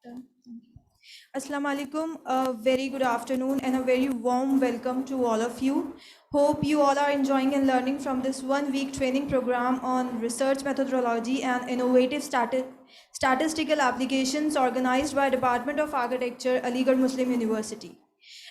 Thank you. Assalamu alaikum, a very good afternoon and a very warm welcome to all of you. Hope you all are enjoying and learning from this 1 week training program on research methodology and innovative statistical applications organized by Department of Architecture, Aligarh Muslim University.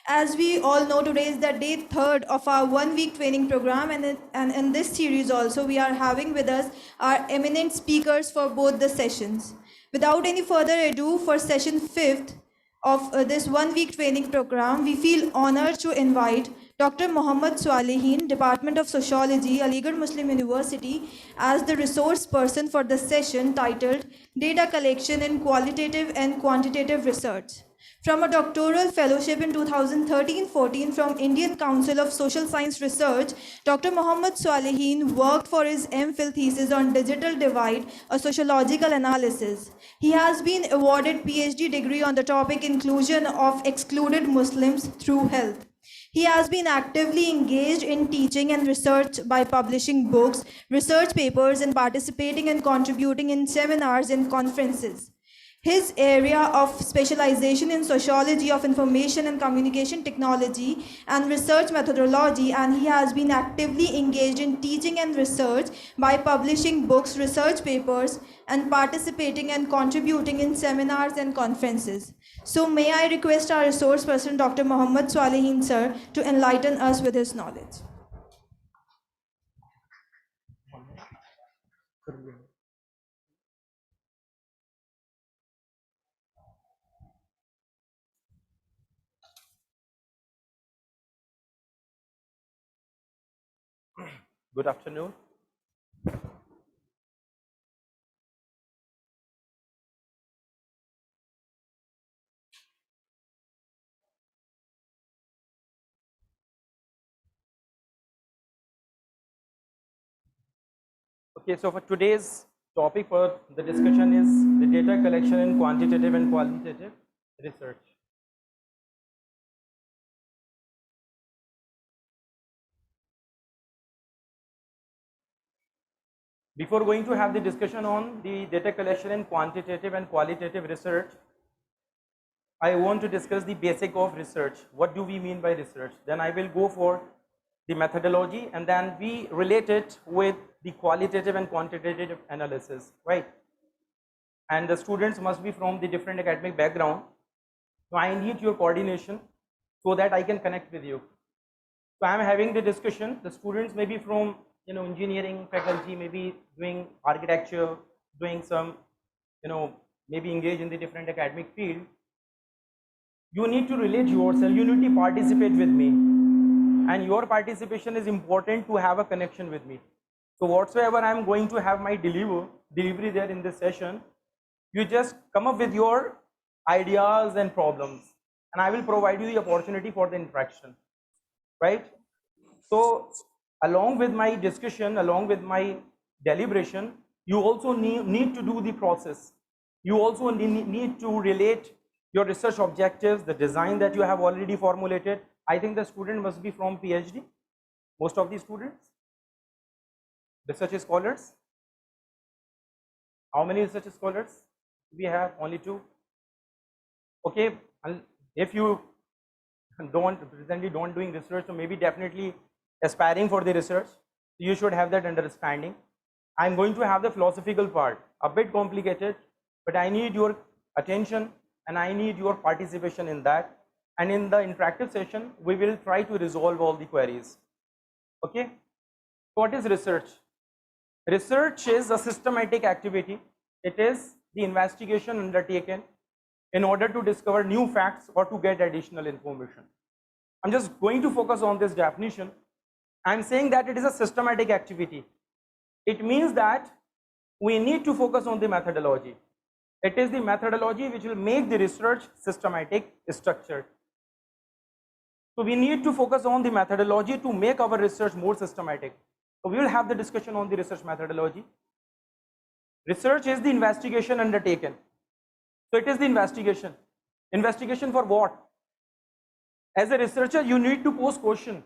As we all know, today is the day third of our 1 week training program, and in this series also we are having with us our eminent speakers for both the sessions. Without any further ado, for session fifth of this 1 week training program, we feel honored to invite Dr. Mohammad Swalehin, Department of Sociology, Aligarh Muslim University, as the resource person for the session titled Data Collection in Qualitative and Quantitative Research. From a doctoral fellowship in 2013-14 from Indian Council of Social Science Research, Dr. Mohammad Swalehin worked for his MPhil thesis on digital divide, a sociological analysis. He has been awarded PhD degree on the topic inclusion of excluded Muslims through health. He has been actively engaged in teaching and research by publishing books, research papers, and participating and contributing in seminars and conferences. His area of specialization in sociology of information and communication technology and research methodology, and he has been actively engaged in teaching and research by publishing books, research papers, and participating and contributing in seminars and conferences. So may I request our resource person, Dr. Mohammad Swalehin sir, to enlighten us with his knowledge. Good afternoon. Okay, so for today's topic for the discussion is the data collection in quantitative and qualitative research. Before going to have the discussion on the data collection in quantitative and qualitative research, I want to discuss the basic of research. What do we mean by research? Then I will go for the methodology, and then we relate it with the qualitative and quantitative analysis, right? And the students must be from the different academic background. So I need your coordination so that I can connect with you. So I am having the discussion. The students may be from engineering faculty, maybe doing architecture, doing some maybe engage in the different academic field. You need to relate yourself. You need to participate with me, and your participation is important to have a connection with me. So whatsoever I am going to have my delivery there in this session, you just come up with your ideas and problems, and I will provide you the opportunity for the interaction, right? So along with my discussion, along with my deliberation, you also need to do the process. You also need to relate your research objectives, the design that you have already formulated. I think the student must be from PhD, most of the students, research scholars. How many research scholars we have? Only 2. Okay, if you presently don't doing research, so maybe definitely aspiring for the research, you should have that understanding. I'm going to have the philosophical part, a bit complicated, but I need your attention and I need your participation in that. And in the interactive session, we will try to resolve all the queries. Okay, what is research? Research is a systematic activity. It is the investigation undertaken in order to discover new facts or to get additional information. I'm just going to focus on this definition. I'm saying that it is a systematic activity. It means that we need to focus on the methodology. It is the methodology which will make the research systematic, structured. So we need to focus on the methodology to make our research more systematic. So we will have the discussion on the research methodology. Research is the investigation undertaken. So it is the investigation. Investigation for what? As a researcher, you need to pose question.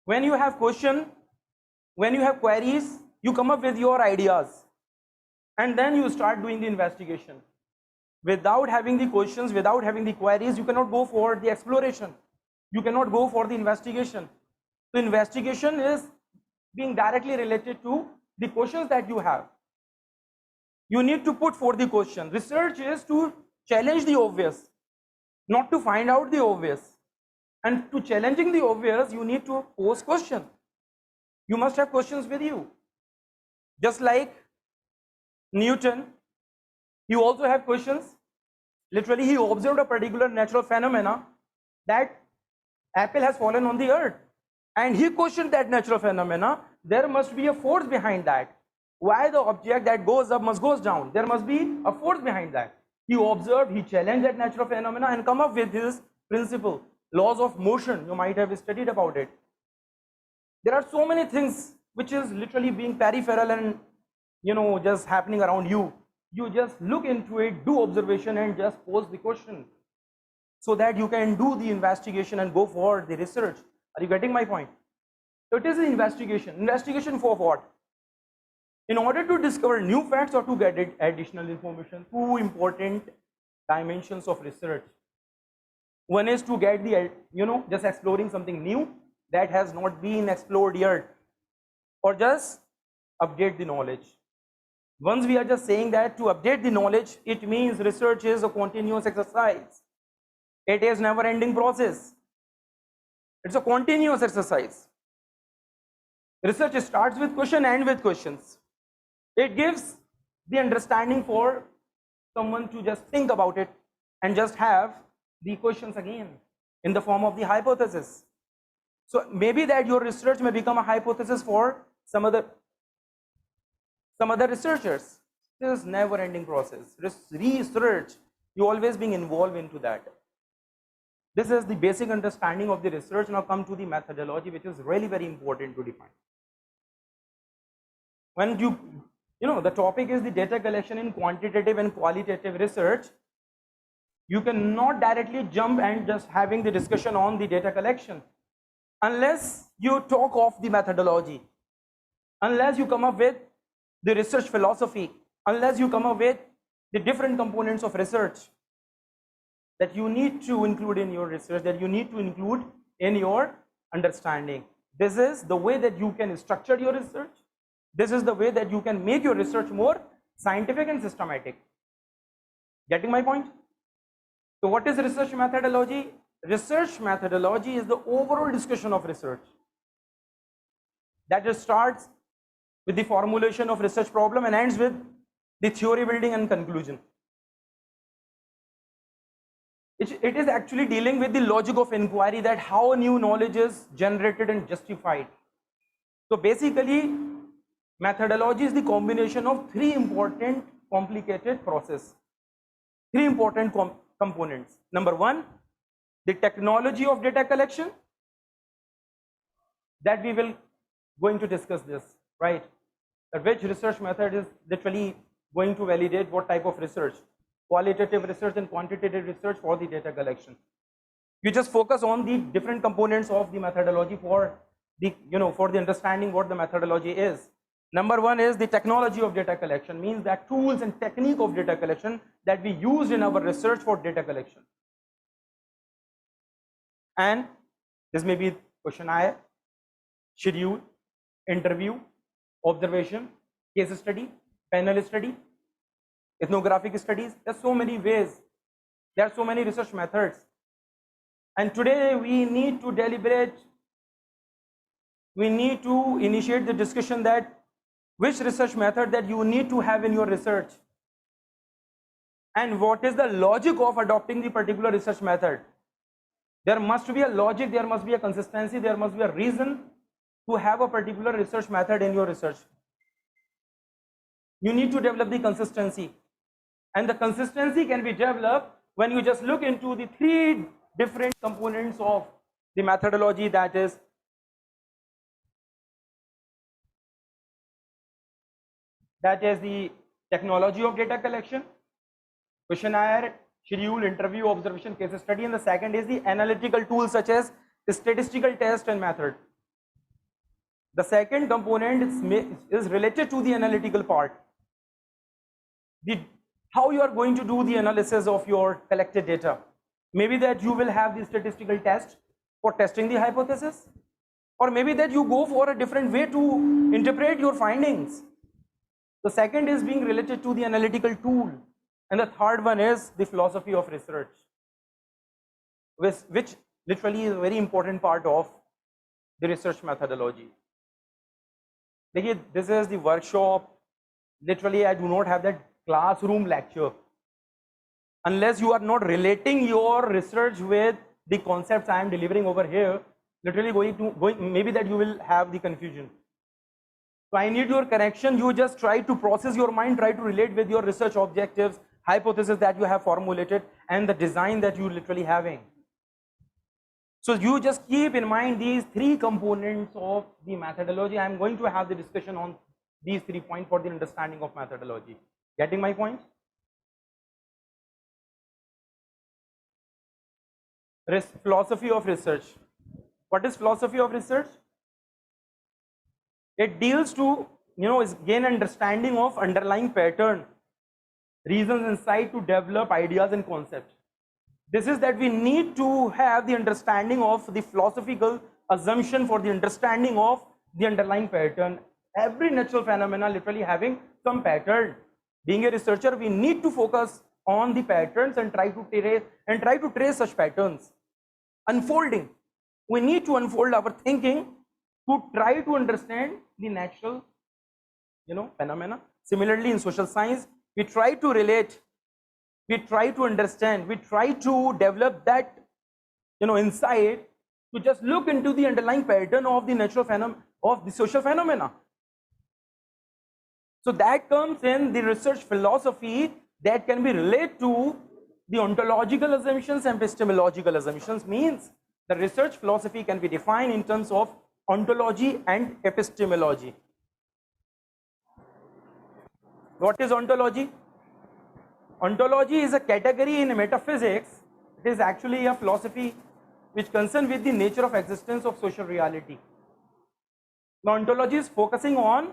When you have question, when you have queries, you come up with your ideas, and then you start doing the investigation. Without having the questions, without having the queries, you cannot go for the exploration. You cannot go for the investigation. So investigation is being directly related to the questions that you have. You need to put forth the question. Research is to challenge the obvious, not to find out the obvious. And to challenging the obvious, you need to pose questions. You must have questions with you. Just like Newton, you also have questions. Literally, he observed a particular natural phenomena that apple has fallen on the earth. And he questioned that natural phenomena. There must be a force behind that. Why the object that goes up must goes down? There must be a force behind that. He observed, he challenged that natural phenomena and come up with his principle. Laws of motion, you might have studied about it. There are so many things which is literally being peripheral and just happening around you. You just look into it, do observation and just pose the question so that you can do the investigation and go for the research. Are you getting my point? So it is an investigation. Investigation for what? In order to discover new facts or to get additional information. Two important dimensions of research. One is to get the, just exploring something new that has not been explored yet, or just update the knowledge. Once we are just saying that to update the knowledge, it means research is a continuous exercise. It is never ending process. It's a continuous exercise. Research starts with question and with questions. It gives the understanding for someone to just think about it and just have the questions again in the form of the hypothesis. So maybe that your research may become a hypothesis for some other researchers. This is never ending process. Research, you always being involved into that. This is the basic understanding of the research. Now come to the methodology, which is really very important to define. When the topic is the data collection in quantitative and qualitative research, you cannot directly jump and just having the discussion on the data collection unless you talk of the methodology, unless you come up with the research philosophy, unless you come up with the different components of research that you need to include in your research, that you need to include in your understanding. This is the way that you can structure your research. This is the way that you can make your research more scientific and systematic. Getting my point? So what is research methodology? Research methodology is the overall discussion of research. That just starts with the formulation of research problem and ends with the theory building and conclusion. It is actually dealing with the logic of inquiry, that how new knowledge is generated and justified. So basically, methodology is the combination of three important complicated processes, three important components. Number one, the technology of data collection, that we will going to discuss this, right? That which research method is literally going to validate what type of research, qualitative research and quantitative research for the data collection. You just focus on the different components of the methodology for the for the understanding what the methodology is. Number one is the technology of data collection, means that tools and technique of data collection that we use in our research for data collection. And this may be questionnaire, schedule, interview, observation, case study, panel study, ethnographic studies. There are so many ways, there are so many research methods, and today we need to deliberate, we need to initiate the discussion that which research method that you need to have in your research and what is the logic of adopting the particular research method. There must be a logic, there must be a consistency, there must be a reason to have a particular research method in your research. You need to develop the consistency, and the consistency can be developed when you just look into the three different components of the methodology, that is the technology of data collection, questionnaire, schedule, interview, observation, case study, and the second is the analytical tools such as statistical test and method. The second component is related to the analytical part. how you are going to do the analysis of your collected data. Maybe that you will have the statistical test for testing the hypothesis, or maybe that you go for a different way to interpret your findings. The second is being related to the analytical tool, and the third one is the philosophy of research, which literally is a very important part of the research methodology. This is the workshop. Literally, I do not have that classroom lecture. Unless you are not relating your research with the concepts I am delivering over here, literally maybe that you will have the confusion. So I need your correction. You just try to process your mind, try to relate with your research objectives, hypothesis that you have formulated, and the design that you literally having. So you just keep in mind these three components of the methodology. I am going to have the discussion on these 3 points for the understanding of methodology. Getting my point? Philosophy of research. What is philosophy of research? It deals to, gain understanding of underlying pattern, reasons, insight to develop ideas and concepts. This is that we need to have the understanding of the philosophical assumption for the understanding of the underlying pattern. Every natural phenomena literally having some pattern. Being a researcher, we need to focus on the patterns and try to trace such patterns. Unfolding. We need to unfold our thinking to try to understand the natural, phenomena. Similarly, in social science, we try to relate, we try to understand, we try to develop that, insight to just look into the underlying pattern of the natural phenomena, of the social phenomena. So that comes in the research philosophy that can be related to the ontological assumptions and epistemological assumptions. Means the research philosophy can be defined in terms of ontology and epistemology. What is ontology? Ontology is a category in metaphysics. It is actually a philosophy which concerns with the nature of existence of social reality. The ontology is focusing on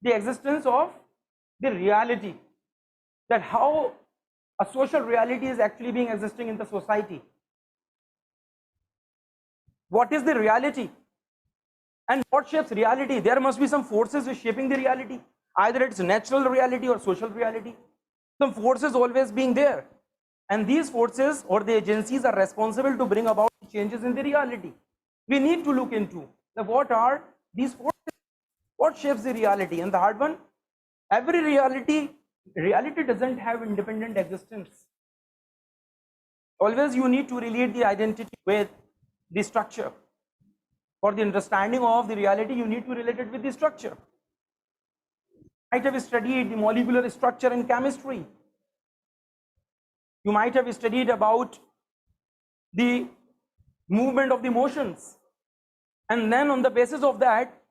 the existence of the reality, that how a social reality is actually being existing in the society. What is the reality and what shapes reality? There must be some forces which shaping the reality. Either it's natural reality or social reality. Some forces always being there, and these forces or the agencies are responsible to bring about changes in the reality. We need to look into what are these forces, what shapes the reality. And the hard one, every reality doesn't have independent existence. Always you need to relate the identity with the structure. For the understanding of the reality, you need to relate it with the structure. You might have studied the molecular structure in chemistry. You might have studied about the movement of the motions, and then on the basis of that,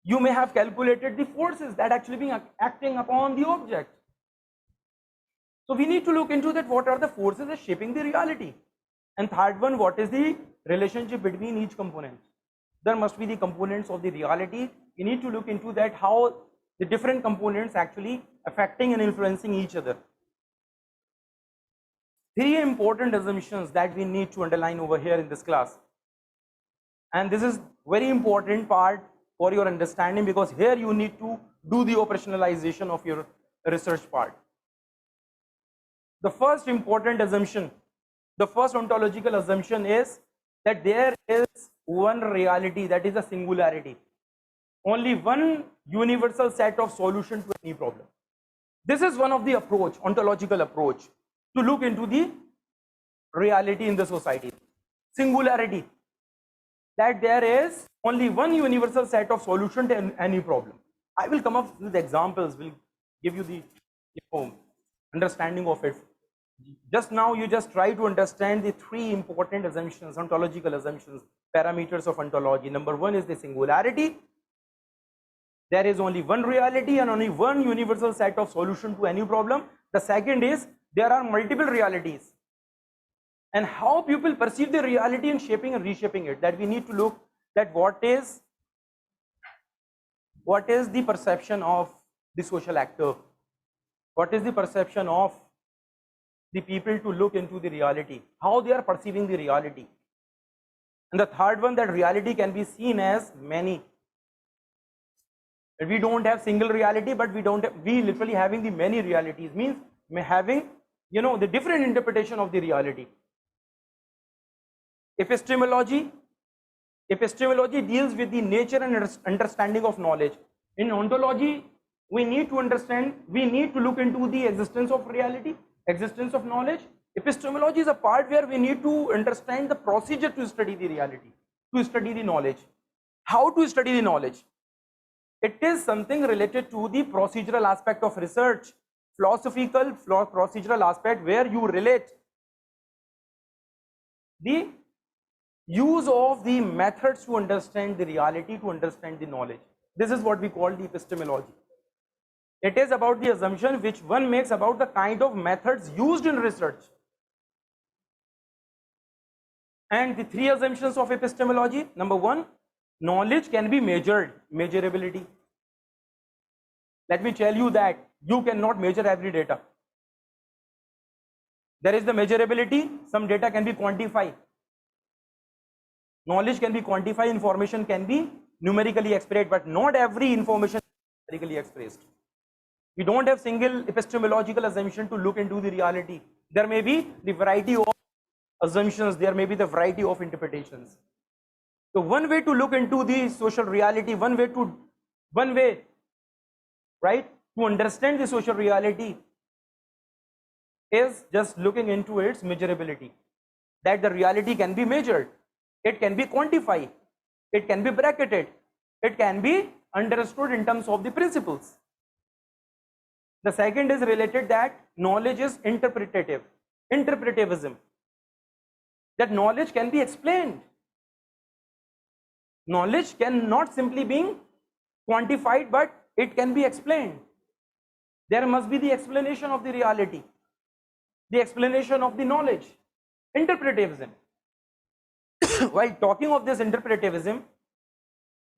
you may have calculated the forces that actually being acting upon the object. So we need to look into that, what are the forces that shaping the reality. And third one, what is the relationship between each component? There must be the components of the reality. We need to look into that, how the different components actually affecting and influencing each other. 3 important assumptions that we need to underline over here in this class. And this is very important part for your understanding, because here you need to do the operationalization of your research part. The first important assumption, the first ontological assumption is that there is one reality, that is a singularity. Only one universal set of solution to any problem. This is one of the approach, ontological approach, to look into the reality in the society. Singularity, that there is only one universal set of solution to any problem. I will come up with examples, will give you the understanding of it. Just now you just try to understand the 3 important assumptions, ontological assumptions, parameters of ontology. Number 1 is the singularity. There is only one reality and only one universal set of solution to any problem. The second is there are multiple realities, and how people perceive the reality and shaping and reshaping it, that we need to look at what is the perception of the social actor, what is the perception of the people to look into the reality, how they are perceiving the reality. And the third one, that reality can be seen as many. We don't have single reality, but we literally having the many realities, means having, the different interpretation of the reality. Epistemology deals with the nature and understanding of knowledge. In ontology, we need to look into the existence of reality, existence of knowledge. Epistemology is a part where we need to understand the procedure to study the reality, to study the knowledge. How to study the knowledge? It is something related to the procedural aspect of research, philosophical procedural aspect, where you relate the use of the methods to understand the reality, to understand the knowledge. This is what we call the epistemology. It is about the assumption which one makes about the kind of methods used in research. And the three assumptions of epistemology: number one, knowledge can be measured, measurability. Let me tell you that you cannot measure every data. There is the measurability, some data can be quantified. Knowledge can be quantified, information can be numerically expressed, but not every information is numerically expressed. We don't have single epistemological assumption to look into the reality. There may be the variety of assumptions, there may be the variety of interpretations. So one way to look into the social reality, one way, right, to understand the social reality is just looking into its measurability, that the reality can be measured, it can be quantified, it can be bracketed, it can be understood in terms of the principles. The second is related that knowledge is interpretative, interpretivism, that knowledge can be explained. Knowledge cannot simply be quantified, but it can be explained. There must be the explanation of the reality, the explanation of the knowledge. Interpretivism. While talking of this interpretivism,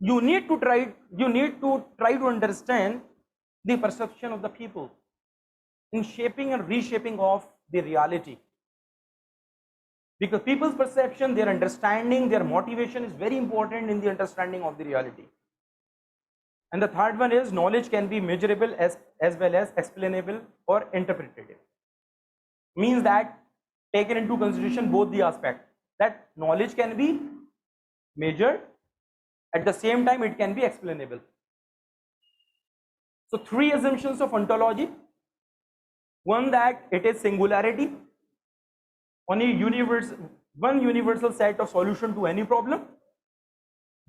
you need to try to understand the perception of the people in shaping and reshaping of the reality. Because people's perception, their understanding, their motivation is very important in the understanding of the reality. And the third one is knowledge can be measurable as well as explainable or interpretative. Means that taken into consideration both the aspect, that knowledge can be measured, at the same time it can be explainable. So three assumptions of ontology: one, that it is singularity, one universal set of solution to any problem,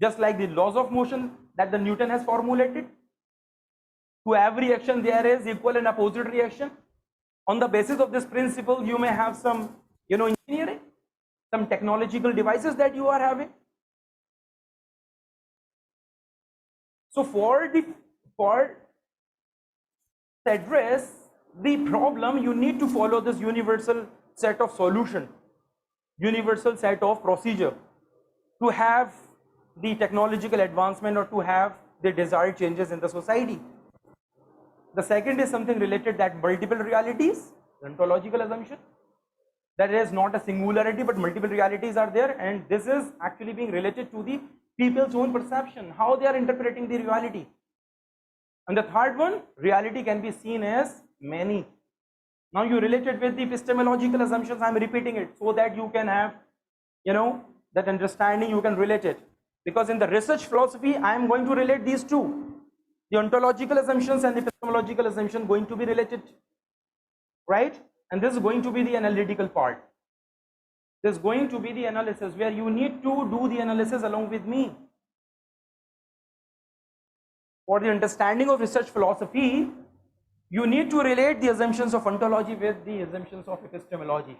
just like the laws of motion that the Newton has formulated. To every action there is equal and opposite reaction. On the basis of this principle, you may have some engineering, some technological devices that you are having. So for address the problem, you need to follow this universal set of solution, universal set of procedure, to have the technological advancement or to have the desired changes in the society. The second is something related, that multiple realities, the ontological assumption, that it is not a singularity but multiple realities are there, and this is actually being related to the people's own perception, how they are interpreting the reality. And the third one, reality can be seen as many. Now you relate it with the epistemological assumptions. I am repeating it so that you can have that understanding, you can relate it, because in the research philosophy I am going to relate these two, the ontological assumptions and the epistemological assumption, going to be related, right? And this is going to be the analytical part. This is going to be the analysis, where you need to do the analysis along with me. For the understanding of research philosophy, you need to relate the assumptions of ontology with the assumptions of epistemology.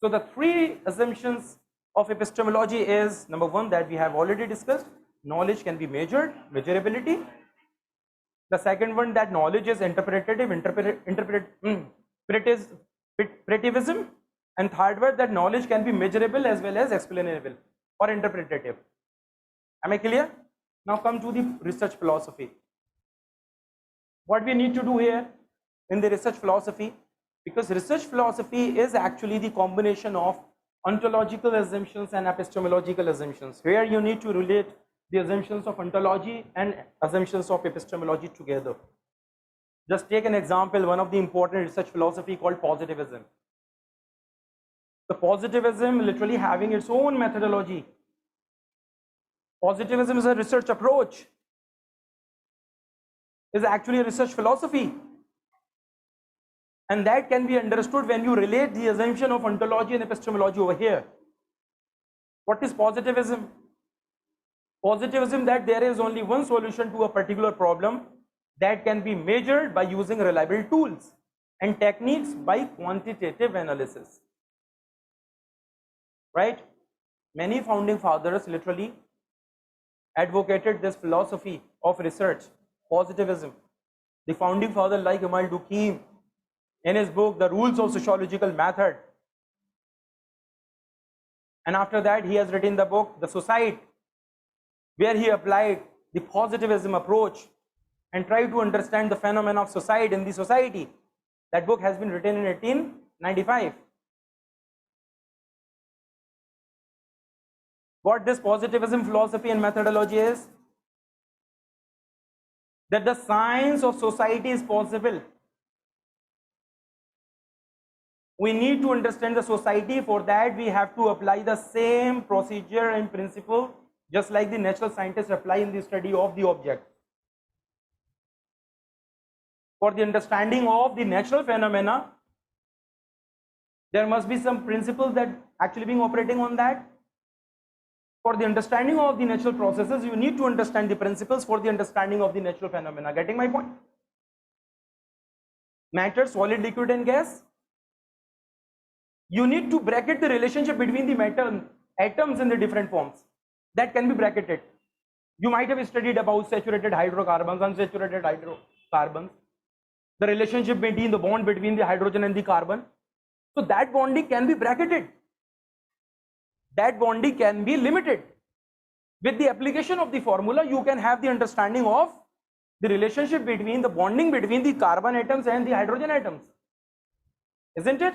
So the three assumptions of epistemology is, number one, that we have already discussed, knowledge can be measured, measurability. The second one, that knowledge is interpretative, interpretivism. And third one, that knowledge can be measurable as well as explainable or interpretative. Am I clear? Now come to the research philosophy. What we need to do here in the research philosophy Because research philosophy is actually the combination of ontological assumptions and epistemological assumptions, where you need to relate the assumptions of ontology and assumptions of epistemology together. Just take an example, one of the important research philosophy called positivism. The positivism literally having its own methodology. Positivism is a research approach, is actually a research philosophy. And that can be understood when you relate the assumption of ontology and epistemology over here. What is positivism? Positivism that there is only one solution to a particular problem that can be measured by using reliable tools and techniques by quantitative analysis. Right? Many founding fathers literally advocated this philosophy of research, positivism. The founding father like Mohammad in his book, The Rules of Sociological Method. And after that, he has written the book, The Society, where he applied the positivism approach and tried to understand the phenomena of society in the society. That book has been written in 1895. What this positivism philosophy and methodology is? That the science of society is possible. We need to understand the society. For that, we have to apply the same procedure and principle just like the natural scientists apply in the study of the object. For the understanding of the natural phenomena, there must be some principles that actually being operating on that. For the understanding of the natural processes, you need to understand the principles for the understanding of the natural phenomena. Getting my point? Matter, solid, liquid and gas. You need to bracket the relationship between the metal atoms in the different forms. That can be bracketed. You might have studied about saturated hydrocarbons, unsaturated hydrocarbons. The relationship between the bond between the hydrogen and the carbon. So that bonding can be bracketed. That bonding can be limited. With the application of the formula, you can have the understanding of the relationship between the bonding between the carbon atoms and the hydrogen atoms. Isn't it?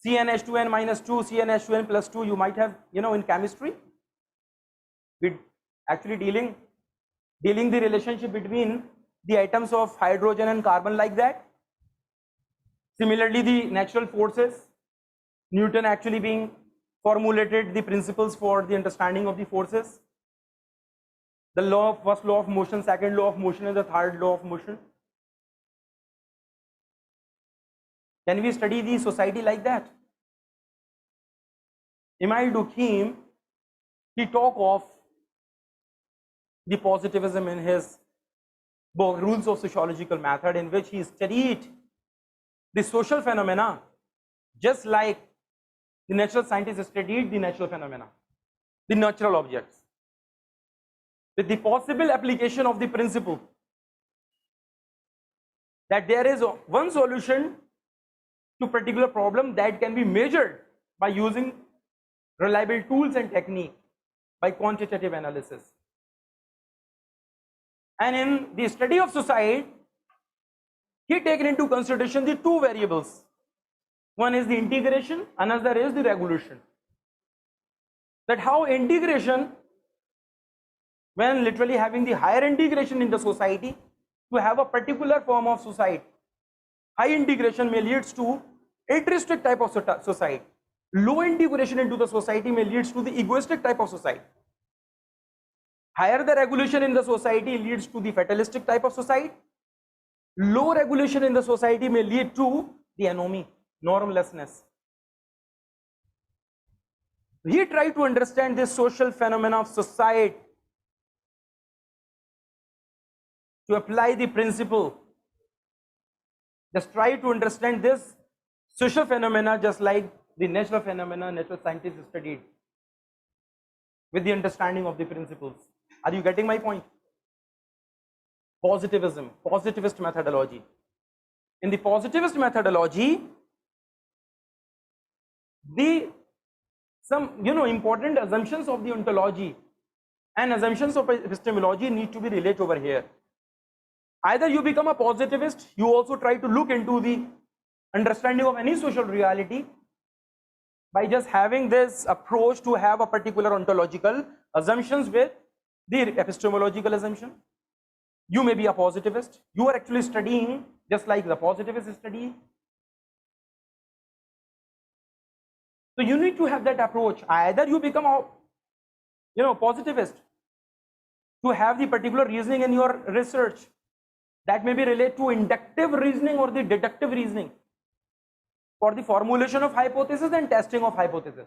CnH2n minus 2, CnH2n plus 2, you might have, in chemistry. We're actually dealing the relationship between the atoms of hydrogen and carbon like that. Similarly, the natural forces, Newton actually being formulated the principles for the understanding of the forces. The first law of motion, second law of motion and the third law of motion. Can we study the society like that? Emile Durkheim, he talked of the positivism in his book, Rules of Sociological Method, in which he studied the social phenomena just like the natural scientists studied the natural phenomena, the natural objects, with the possible application of the principle that there is one solution to particular problem that can be measured by using reliable tools and technique by quantitative analysis. And in the study of society, he taken into consideration the two variables. One is the integration, another is the regulation. That how integration, when literally having the higher integration in the society to have a particular form of society, high integration may leads to altruistic type of society. Low integration into the society may leads to the egoistic type of society. Higher the regulation in the society leads to the fatalistic type of society. Low regulation in the society may lead to the anomie, normlessness. He tried to understand this social phenomena of society to apply the principle. Just try to understand this social phenomena just like the natural phenomena natural scientists studied with the understanding of the principles. Are you getting my point? Positivism, positivist methodology. In the positivist methodology, some important assumptions of the ontology and assumptions of epistemology need to be related over here. Either you become a positivist, you also try to look into the understanding of any social reality by just having this approach to have a particular ontological assumptions with the epistemological assumption. You may be a positivist, you are actually studying just like the positivist study. So you need to have that approach. Either you become a positivist to have the particular reasoning in your research that may be related to inductive reasoning or the deductive reasoning for the formulation of hypothesis and testing of hypothesis.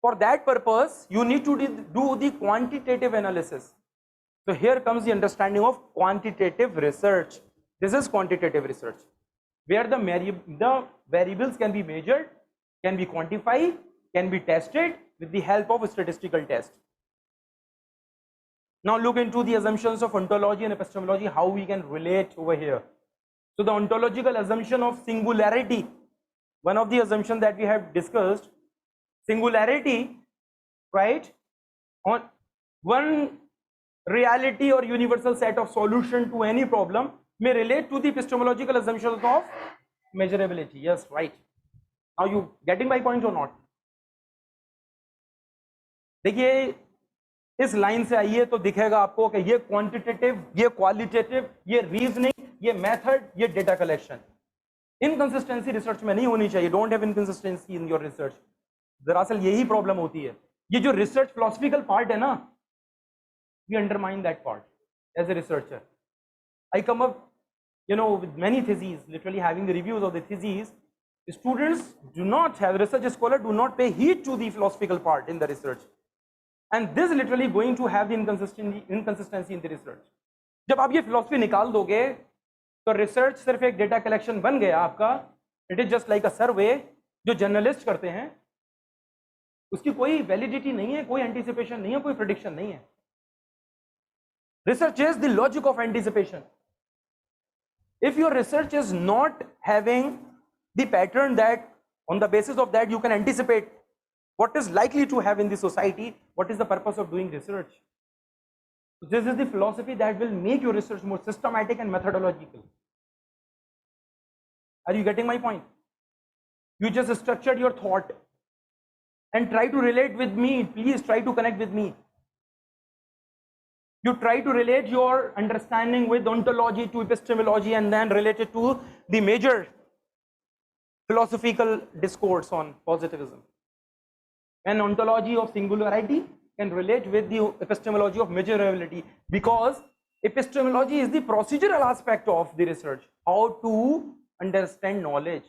For that purpose, you need to do the quantitative analysis. So here comes the understanding of quantitative research. This is quantitative research, where the variables can be measured, can be quantified, can be tested with the help of a statistical test. Now look into the assumptions of ontology and epistemology, how we can relate over here. So the ontological assumption of singularity, one of the assumptions that we have discussed, singularity, right? On one reality or universal set of solution to any problem may relate to the epistemological assumptions of measurability. Yes, right. Now you getting my point or not? देखिए इस line से आइए तो दिखेगा आपको कि ये quantitative, ये क्वालिटेटिव, ये रीजनिंग, ये मेथड, ये डेटा कलेक्शन. इनकंसिस्टेंसी रिसर्च में नहीं होनी चाहिए. Don't have inconsistency in your research. दरअसल यही प्रॉब्लम होती है. ये जो रिसर्च फिलोसफिकल पार्ट है ना, we undermine that part as a researcher. I come up with many theses, literally having the reviews of the theses. Students do not have, research scholars do not pay heed to the philosophical part in the research, and this is literally going to have the inconsistency in the research. जब आप ये philosophy निकाल दोगे तो research सिर्फ एक data collection बन गया आपका. It is just like a survey जो journalist करते हैं. उसकी कोई validity नहीं है, कोई anticipation नहीं है, कोई prediction नहीं है. Research is the logic of anticipation. If your research is not having the pattern that on the basis of that you can anticipate what is likely to have in the society, what is the purpose of doing research? So this is the philosophy that will make your research more systematic and methodological. Are you getting my point? You just structured your thought and try to relate with me. Please try to connect with me. You try to relate your understanding with ontology to epistemology and then relate it to the major philosophical discourse on positivism. And ontology of singularity can relate with the epistemology of measurability, because epistemology is the procedural aspect of the research, how to understand knowledge,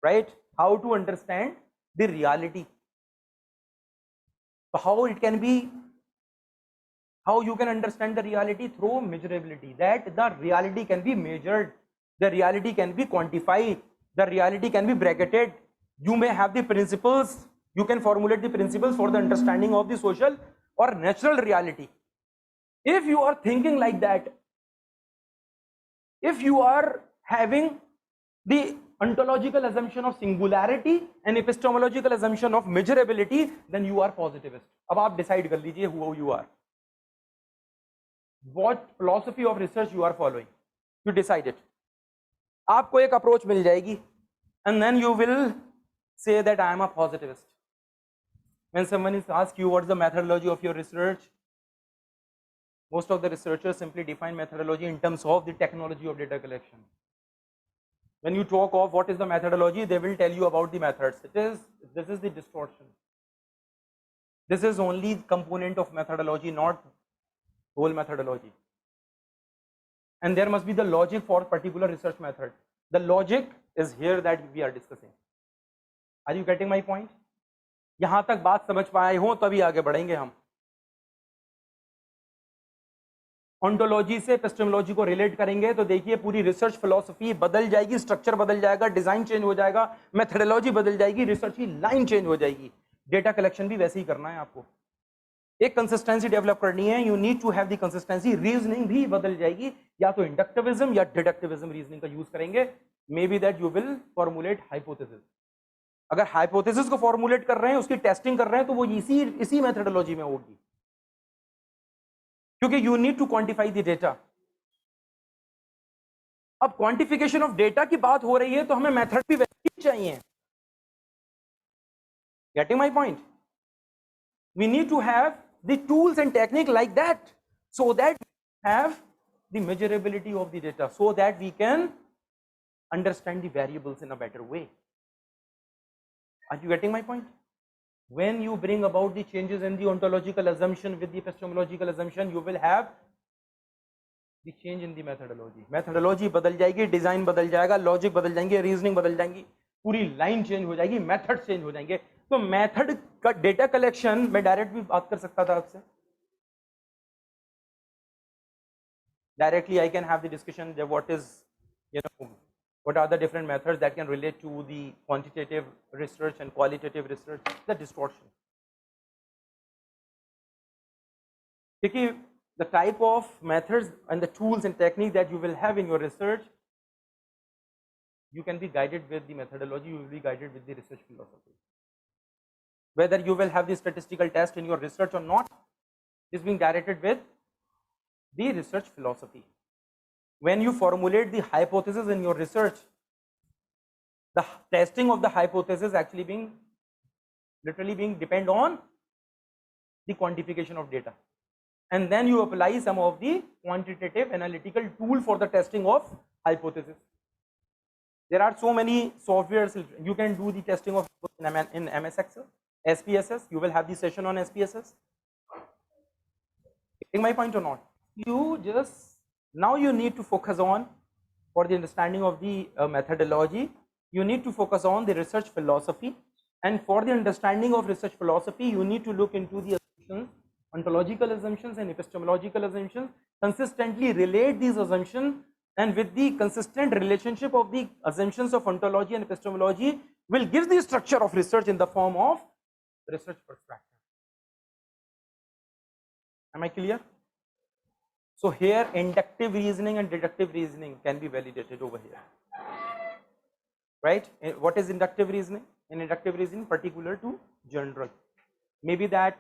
right? How to understand the reality. So how it can be, how you can understand the reality through measurability, that the reality can be measured, the reality can be quantified, the reality can be bracketed. You may have the principles, you can formulate the principles for the understanding of the social or natural reality. If you are thinking like that, if you are having the ontological assumption of singularity and epistemological assumption of measurability, then you are positivist. अब आप decide कर लीजिए who you are. What philosophy of research you are following? You decide it. आपको एक approach मिल जाएगी, and then you will say that I am a positivist. When someone is asked you what is the methodology of your research, most of the researchers simply define methodology in terms of the technology of data collection. When you talk of what is the methodology, they will tell you about the methods. This is the distortion. This is only component of methodology, not whole methodology. And there must be the logic for particular research method. The logic is here that we are discussing. Are you getting my point? यहां तक बात समझ पाए हो तभी आगे बढ़ेंगे हम. ऑन्टोलॉजी से एपिस्टेमोलॉजी को रिलेट करेंगे तो देखिए पूरी रिसर्च फिलॉसफी बदल जाएगी, स्ट्रक्चर बदल जाएगा, डिजाइन चेंज हो जाएगा, मेथोडोलॉजी बदल जाएगी, रिसर्च की लाइन चेंज हो जाएगी. डेटा कलेक्शन भी वैसे ही करना है आपको. एक कंसिस्टेंसी डेवलप करनी है. You need to have the consistency. Reasoning भी बदल जाएगी, या तो इंडक्टिविज्म या डिडक्टिविज्म रीजनिंग का यूज करेंगे. May be that you will formulate hypothesis. अगर हाइपोथेसिस को फॉर्मुलेट कर रहे हैं, उसकी टेस्टिंग कर रहे हैं, तो वो इसी मेथोडोलॉजी में होगी, क्योंकि you need to quantify the data. अब quantification of data की बात हो रही है तो हमें method भी वैसे ही चाहिए. Getting my point? We need to have the tools and technique like that, so that we have the measurability of the data, so that we can understand the variables in a better way. Are you getting my point? When you bring about the changes in the ontological assumption with the epistemological assumption, you will have the change in the methodology. Methodology बदल जाएगी, design बदल जाएगा, logic बदल जाएंगे, reasoning बदल जाएंगी, पूरी line change हो जाएगी, method change हो जाएंगे. तो method का data collection मैं direct भी बात कर सकता था आपसे. Directly I can have the discussion that what is, what are the different methods that can relate to the quantitative research and qualitative research, the distortion. Because the type of methods and the tools and technique that you will have in your research, you can be guided with the methodology, you will be guided with the research philosophy. Whether you will have the statistical test in your research or not is being directed with the research philosophy. When you formulate the hypothesis in your research, the testing of the hypothesis actually literally depend on the quantification of data, and then you apply some of the quantitative analytical tool for the testing of hypothesis. There are so many softwares you can do the testing of in MS Excel, SPSS. You will have the session on SPSS. Getting my point or not? Now you need to focus on, for the understanding of the methodology, you need to focus on the research philosophy, and for the understanding of research philosophy, you need to look into the assumptions, ontological assumptions and epistemological assumptions, consistently relate these assumptions, and with the consistent relationship of the assumptions of ontology and epistemology will give the structure of research in the form of research perspective. Am I clear? So here inductive reasoning and deductive reasoning can be validated over here, right? What is inductive reasoning? In inductive reasoning, particular to general. Maybe that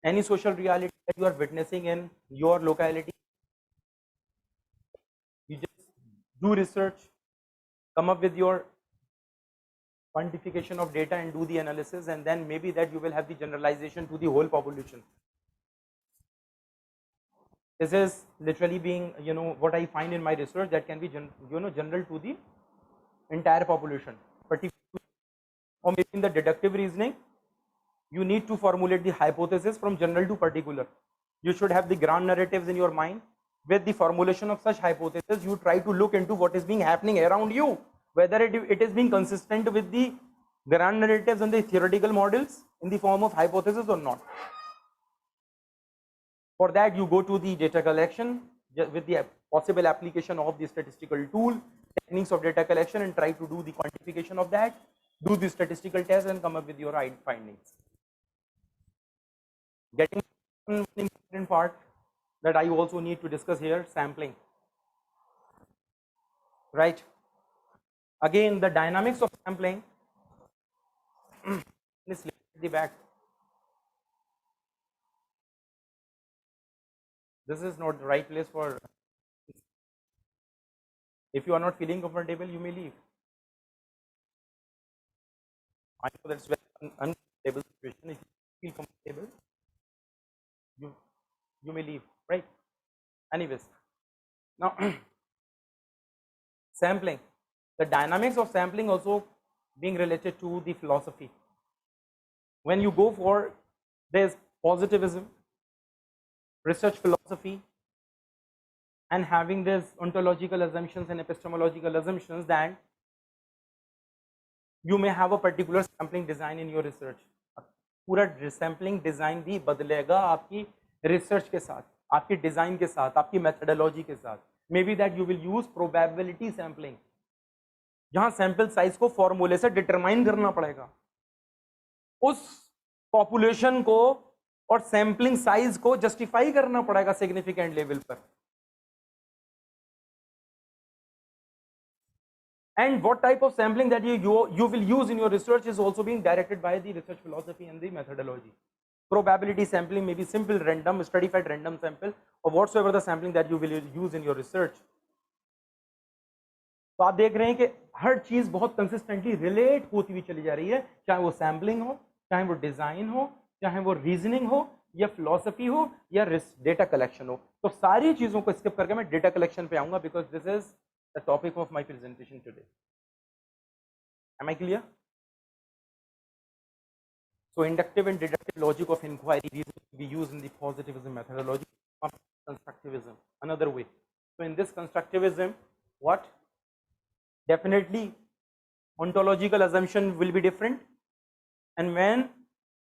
any social reality that you are witnessing in your locality, you just do research, come up with your quantification of data and do the analysis, and then maybe that you will have the generalization to the whole population. This is literally being, what I find in my research that can be, general to the entire population. Or maybe in the deductive reasoning, you need to formulate the hypothesis from general to particular. You should have the grand narratives in your mind. With the formulation of such hypothesis, you try to look into what is being happening around you, whether it is being consistent with the grand narratives and the theoretical models in the form of hypothesis or not. For that, you go to the data collection with the possible application of the statistical tool, techniques of data collection, and try to do the quantification of that, do the statistical test, and come up with your findings. Getting one important part that I also need to discuss here, sampling. Right? Again, the dynamics of sampling. Let's look at the back. This is not the right place for. If you are not feeling comfortable, you may leave. I know that's very uncomfortable situation. If you feel comfortable, you may leave, right? Anyways, now sampling. The dynamics of sampling also being related to the philosophy. When you go for, there's positivism, research philosophy, and having these ontological assumptions and epistemological assumptions, that you may have a particular sampling design in your research. पूरा sampling design भी बदलेगा आपकी research के साथ, आपकी design के साथ, आपकी methodology के साथ. Maybe that you will use probability sampling, जहाँ sample size को formula से determine करना पड़ेगा, उस population को और sampling size को justify करना पड़ेगा significant level पर. And what type of sampling that you will use in your research is also being directed by the research philosophy and the methodology. Probability sampling may be simple random, stratified random sample, or whatsoever the sampling that you will use in your research. तो आप देख रहे हैं कि हर चीज बहुत consistently relate होती हुई चली जा रही है, चाहे वो सैम्पलिंग हो, चाहे वो डिजाइन हो, चाहे वो रीजनिंग हो, या फिलॉसफी हो, या डेटा कलेक्शन हो. तो सारी चीजों को स्किप करके मैं डेटा कलेक्शन पे आऊंगा, because this is the topic of my presentation today. Am I clear? So inductive and deductive logic of inquiry reasoning we use in the positivism methodology of constructivism, another way. So in this constructivism, what? Definitely ontological assumption will be different, and when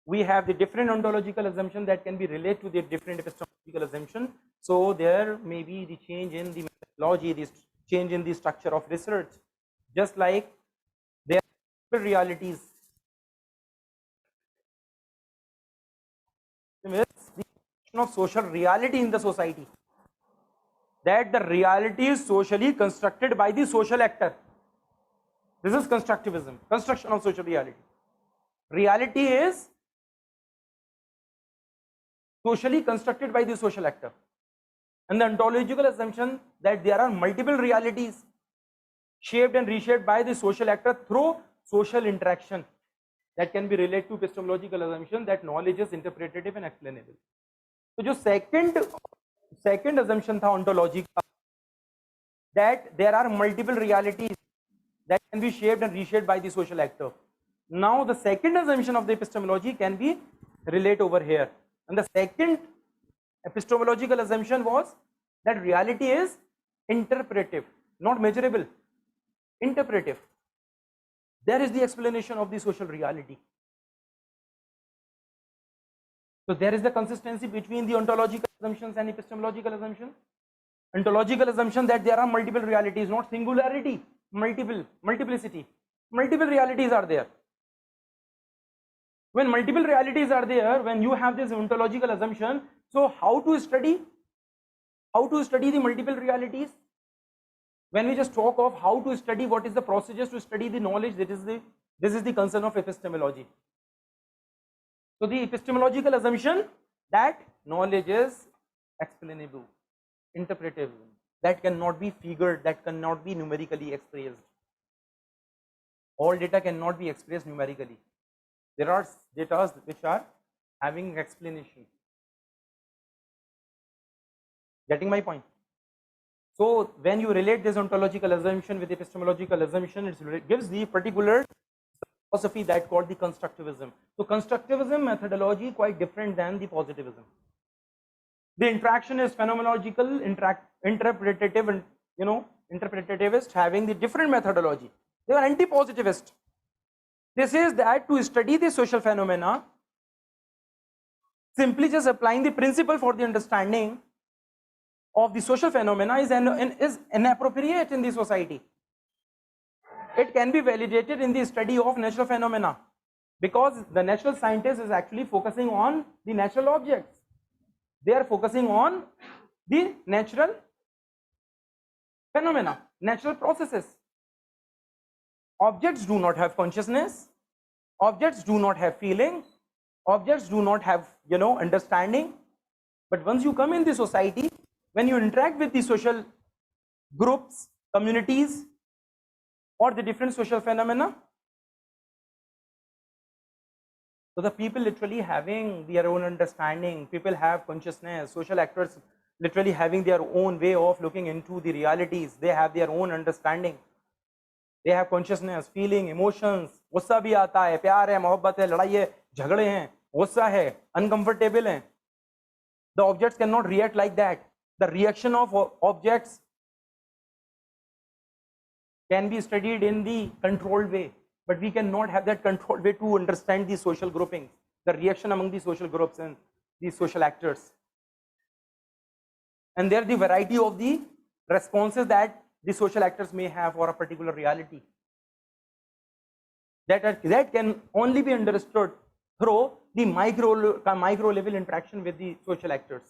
we have the different ontological assumption that can be related to the different epistemological assumption, so there may be the change in the methodology, this change in the structure of research, just like there are realities. The question of social reality in the society, that the reality is socially constructed by the social actor. This is constructivism, construction of social reality. Reality is socially constructed by the social actor, and the ontological assumption that there are multiple realities shaped and reshaped by the social actor through social interaction, that can be related to epistemological assumption that knowledge is interpretative and explainable. So जो second assumption था ontology का, that there are multiple realities that can be shaped and reshaped by the social actor. Now the second assumption of the epistemology can be relate over here, and the second epistemological assumption was that reality is interpretive, not measurable, interpretive. There is the explanation of the social reality. So there is the consistency between the ontological assumptions and epistemological assumptions. Ontological assumption that there are multiple realities, not singularity, multiplicity. Multiple realities are there. When multiple realities are there, when you have this ontological assumption, so how to study the multiple realities? When we just talk of how to study, what is the procedures to study the knowledge, this is the concern of epistemology. So the epistemological assumption that knowledge is explainable, interpretive, that cannot be figured, that cannot be numerically expressed. All data cannot be expressed numerically. There are data which are having explanation. Getting my point? So when you relate this ontological assumption with epistemological assumption, it gives the particular philosophy that called the constructivism. So constructivism methodology quite different than the positivism. The interaction is phenomenological, interpretative, and interpretativist having the different methodology. They are anti-positivist. This is that to study the social phenomena, simply just applying the principle for the understanding of the social phenomena is inappropriate in the society. It can be validated in the study of natural phenomena, because the natural scientist is actually focusing on the natural objects. They are focusing on the natural phenomena, natural processes. Objects do not have consciousness, objects do not have feeling, objects do not have understanding. But once you come in the society, when you interact with the social groups, communities, or the different social phenomena, so the people literally having their own understanding, people have consciousness, social actors literally having their own way of looking into the realities, they have their own understanding, they have consciousness, feeling, emotions. गुस्सा भी आता है, प्यार है, मोहब्बत है, लड़ाई है, झगड़े हैं, गुस्सा है, uncomfortable हैं. The objects cannot react like that. The reaction of objects can be studied in the controlled way, but we cannot have that controlled way to understand the social groupings, the reaction among the social groups and the social actors. And there the variety of the responses that the social actors may have for a particular reality, that can only be understood through the micro level interaction with the social actors.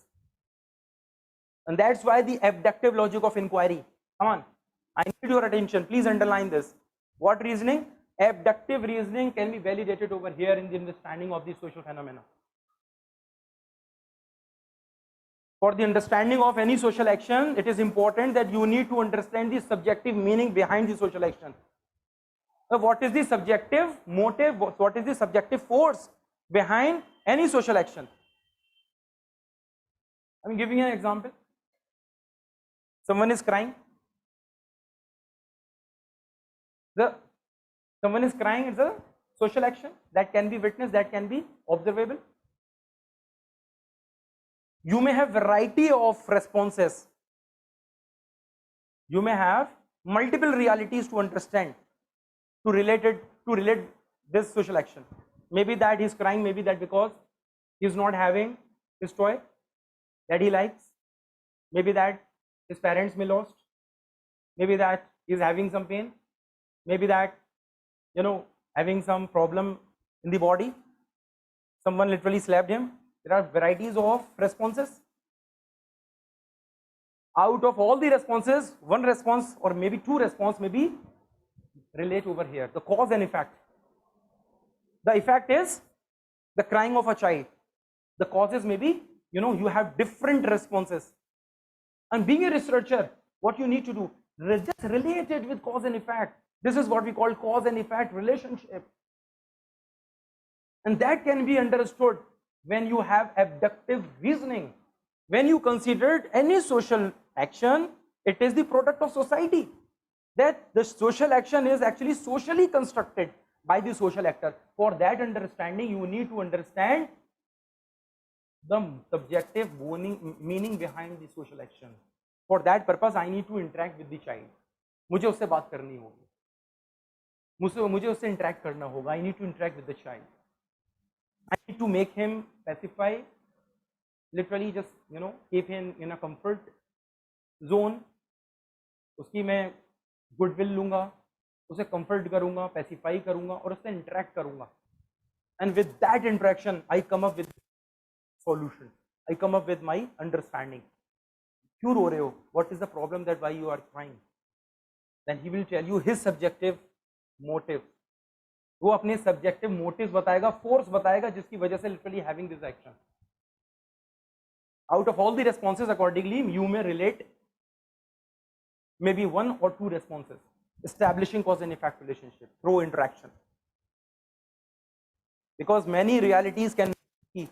And that's why the abductive logic of inquiry, come on, I need your attention, please underline this. What reasoning? Abductive reasoning can be validated over here in the understanding of the social phenomena. For the understanding of any social action, it is important that you need to understand the subjective meaning behind the social action. What is the subjective motive? What is the subjective force behind any social action? I'm giving you an example. Someone is crying. Someone is crying, it's a social action that can be witnessed, that can be observable. You may have variety of responses. You may have multiple realities to understand, to relate this social action. Maybe that he's crying, maybe that because he's not having his toy that he likes, maybe that his parents may lost, maybe that he's having some pain, maybe that having some problem in the body, someone literally slapped him. There are varieties of responses. Out of all the responses, one response or maybe two response may be relate over here, the cause and effect. The effect is the crying of a child. The causes may be, you have different responses. And being a researcher, what you need to do, just relate it with cause and effect. This is what we call cause and effect relationship. And that can be understood when you have abductive reasoning. When you considered any social action, it is the product of society. That the social action is actually socially constructed by the social actor. For that understanding, you need to understand the subjective meaning behind the social action. For that purpose, I need to interact with the child. मुझे उससे बात करनी होगी, मुझे उससे interact करना होगा. I need to interact with the child. I need to make him pacify, literally just keep him in a comfort zone. उसकी मैं goodwill लूँगा, उसे comfort करूँगा, pacify करूँगा और उससे interact करूँगा. And with that interaction, I come up with solution. I come up with my understanding. क्यों रो रहे हो? What is the problem that why you are crying? Then he will tell you his subjective motive. वो अपने subjective motives बताएगा, force बताएगा जिसकी वजह से literally having this action. Out of all the responses, accordingly, you may relate maybe one or two responses, establishing cause and effect relationship through interaction. Because many realities can be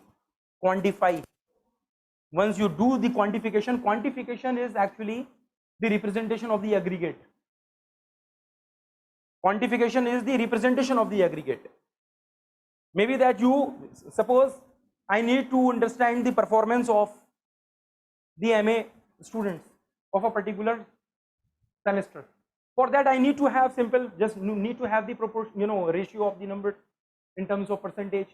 quantified. Once you do the quantification, quantification is actually the representation of the aggregate. Quantification is the representation of the aggregate. Maybe that you, suppose I need to understand the performance of the MA students of a particular semester. For that I need to have simple, just need to have the proportion, ratio of the numbers in terms of percentage.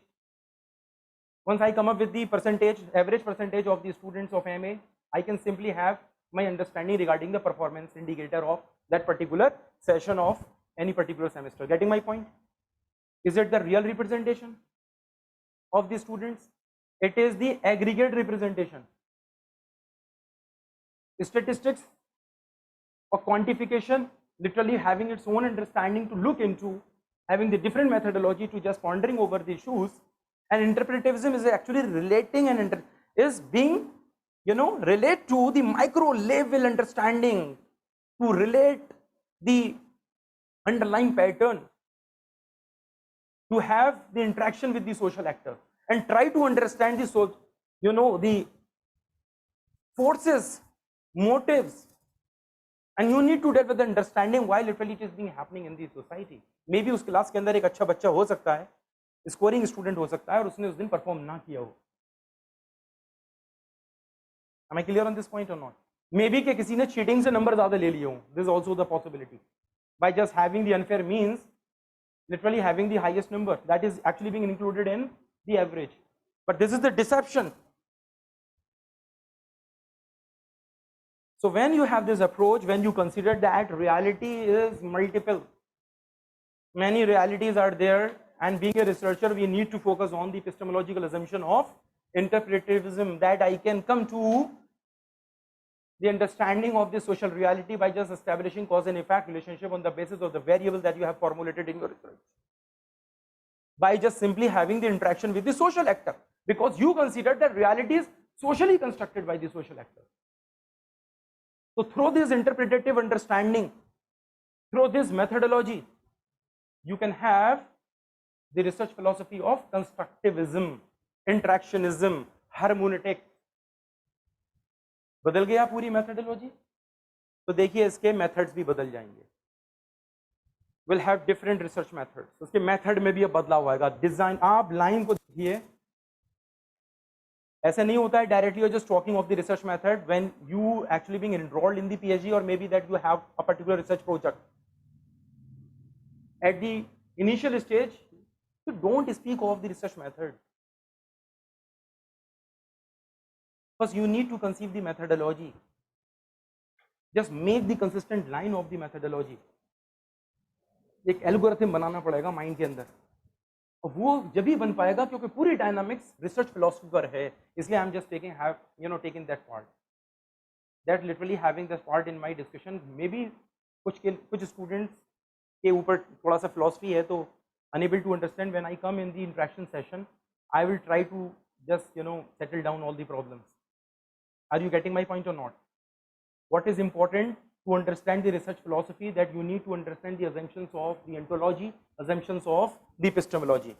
Once I come up with the percentage, average percentage of the students of MA, I can simply have my understanding regarding the performance indicator of that particular session of any particular semester. Getting my point? Is it the real representation of the students? It is the aggregate representation. Statistics or quantification, literally having its own understanding to look into, having the different methodology to just pondering over the issues. And interpretivism is actually relating and is being, relate to the micro level understanding, to relate the underlying pattern, to have the interaction with the social actor and try to understand the the forces, motives, and you need to deal with the understanding why literally it is being happening in the society. Maybe उस class के अंदर एक अच्छा बच्चा हो सकता है, scoring student हो सकता है और उसने उस दिन परफॉर्म ना किया हो. Am I clear on this point or not? Maybe कि किसी ने चीटिंग से नंबर ज्यादा ले लिए हो. This is also the possibility. By just having the unfair means, literally having the highest number, that is actually being included in the average. But this is the deception. So when you have this approach, when you consider that reality is multiple, many realities are there, and being a researcher, we need to focus on the epistemological assumption of interpretivism, that I can come to the understanding of the social reality by just establishing cause and effect relationship on the basis of the variables that you have formulated in your research. By just simply having the interaction with the social actor, because you consider that reality is socially constructed by the social actors. So through this interpretative understanding, through this methodology, you can have the research philosophy of constructivism, interactionism, hermeneutic. बदल गया पूरी methodology. तो देखिए इसके methods भी बदल जाएंगे. We'll have different research methods. उसके method में भी अब बदलाव आएगा. Design, आप line को देखिए, ऐसे नहीं होता है directly you're just talking of the research method when you actually being enrolled in the PhD or maybe that you have a particular research project. At the initial stage, you don't speak of the research method because you need to conceive the methodology. Just make the consistent line of the methodology. एक algorithm बनाना पड़ेगा mind के अंदर, और वो जब ही बन पाएगा क्योंकि पूरी डायनामिक्स रिसर्च फिलॉसफी पर है. इसलिए I am just taking that part, that literally having that part in my discussion. May be कुछ स्टूडेंट्स के ऊपर थोड़ा सा फिलॉसफी है तो unable to understand. When I come in the interaction session, I will try to just settle down all the problems. Are you getting my point or not? What is important to understand the research philosophy, that you need to understand the assumptions of the ontology, assumptions of the epistemology,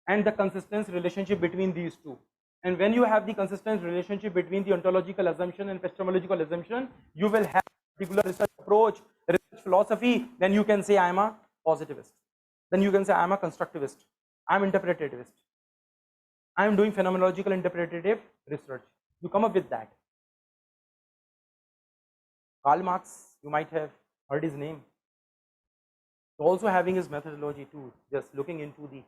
and the consistent relationship between these two. And when you have the consistent relationship between the ontological assumption and epistemological assumption, you will have a particular research approach, research philosophy. Then you can say I am a positivist. Then you can say I am a constructivist, I am interpretativist, I am doing phenomenological interpretative research. You come up with that. Karl Marx, you might have heard his name, also having his methodology too, just looking into the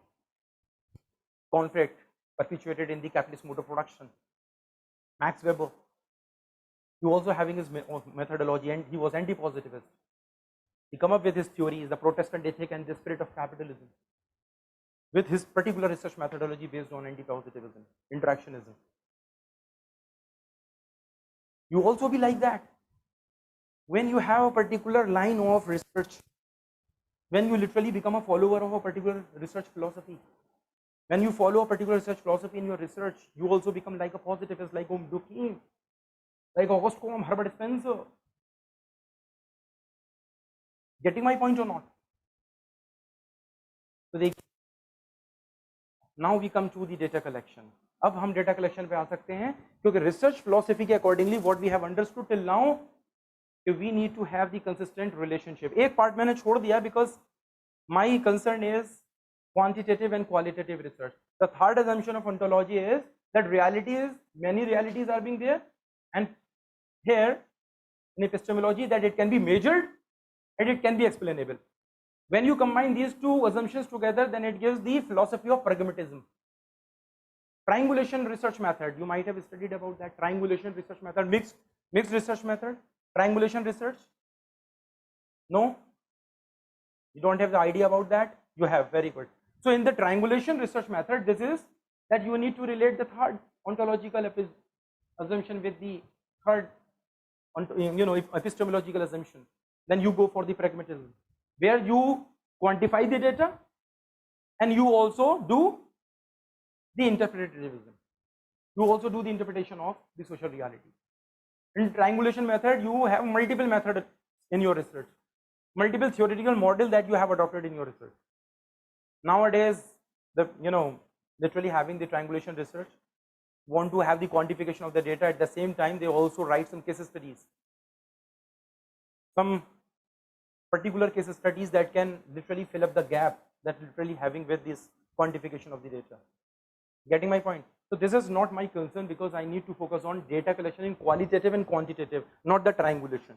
conflict perpetuated in the capitalist mode of production. Max Weber, he also having his methodology, and he was anti-positivist. He come up with his theories, the Protestant ethic and the spirit of capitalism, with his particular research methodology based on anti-positivism, interactionism. You also be like that. When you have a particular line of research, when you literally become a follower of a particular research philosophy, when you follow a particular research philosophy in your research, you also become like a positivist, like Durkheim, like August Comte, Herbert Spencer. Getting my point or not? So now we come to the data collection. अब हम data collection पे आ सकते हैं क्योंकि research philosophy के accordingly what we have understood till now, we need to have the consistent relationship. एक part मैंने छोड़ दिया because my concern is quantitative and qualitative research. The third assumption of ontology is that many realities are being there, and here in epistemology that it can be measured and it can be explainable. When you combine these two assumptions together, then it gives the philosophy of pragmatism. Triangulation research method, you might have studied about that. Triangulation research method, mixed research method, triangulation research. No? You don't have the idea about that? You have, very good. So in the triangulation research method, this is that you need to relate the third ontological assumption with the third epistemological assumption. Then you go for the pragmatism, where you quantify the data and you also do the interpretatism. You also do the interpretation of the social reality. In triangulation method, you have multiple methods in your research, multiple theoretical model that you have adopted in your research. Nowadays, literally having the triangulation research, want to have the quantification of the data. At the same time, they also write some case studies, some particular case studies that can literally fill up the gap that literally having with this quantification of the data. Getting my point? So this is not my concern because I need to focus on data collection in qualitative and quantitative, not the triangulation.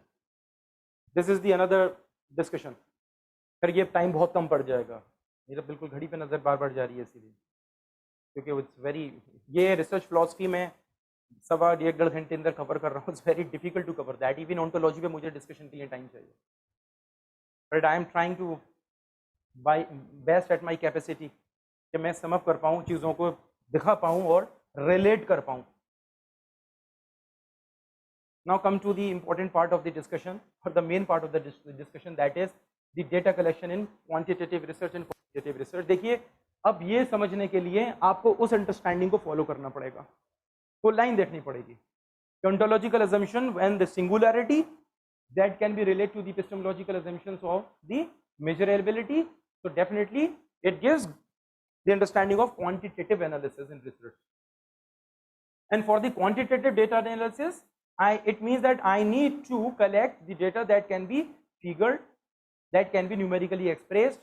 This is the another discussion. फिर ये time बहुत कम पड़ जाएगा. मेरा बिल्कुल घड़ी पे नजर बार-बार जा रही है इसीलिए, क्योंकि इट्स वेरी, ये रिसर्च फिलॉसफी में सवा डेढ़ घंटे अंदर कवर कर रहा हूँ. It's very difficult to cover that. Even ontology पे मुझे डिस्कशन के लिए टाइम चाहिए. But I am trying to by best at my capacity कि मैं समअप कर पाऊँ, चीज़ों को दिखा पाऊँ और रिलेट कर पाऊँ. Now come to the important part of the discussion, or the main part of the discussion, that is the data collection in quantitative research and qualitative research. देखिए अब ये समझने के लिए आपको उस अंडरस्टैंडिंग को फॉलो करना पड़ेगा. फुल लाइन देखनी पड़ेगी. Ontological assumption when the singularity that can be related to the epistemological assumptions of the measurability. So definitely it gives the understanding of quantitative analysis in research. And for the quantitative data analysis, it means that I need to collect the data that can be figured, that can be numerically expressed,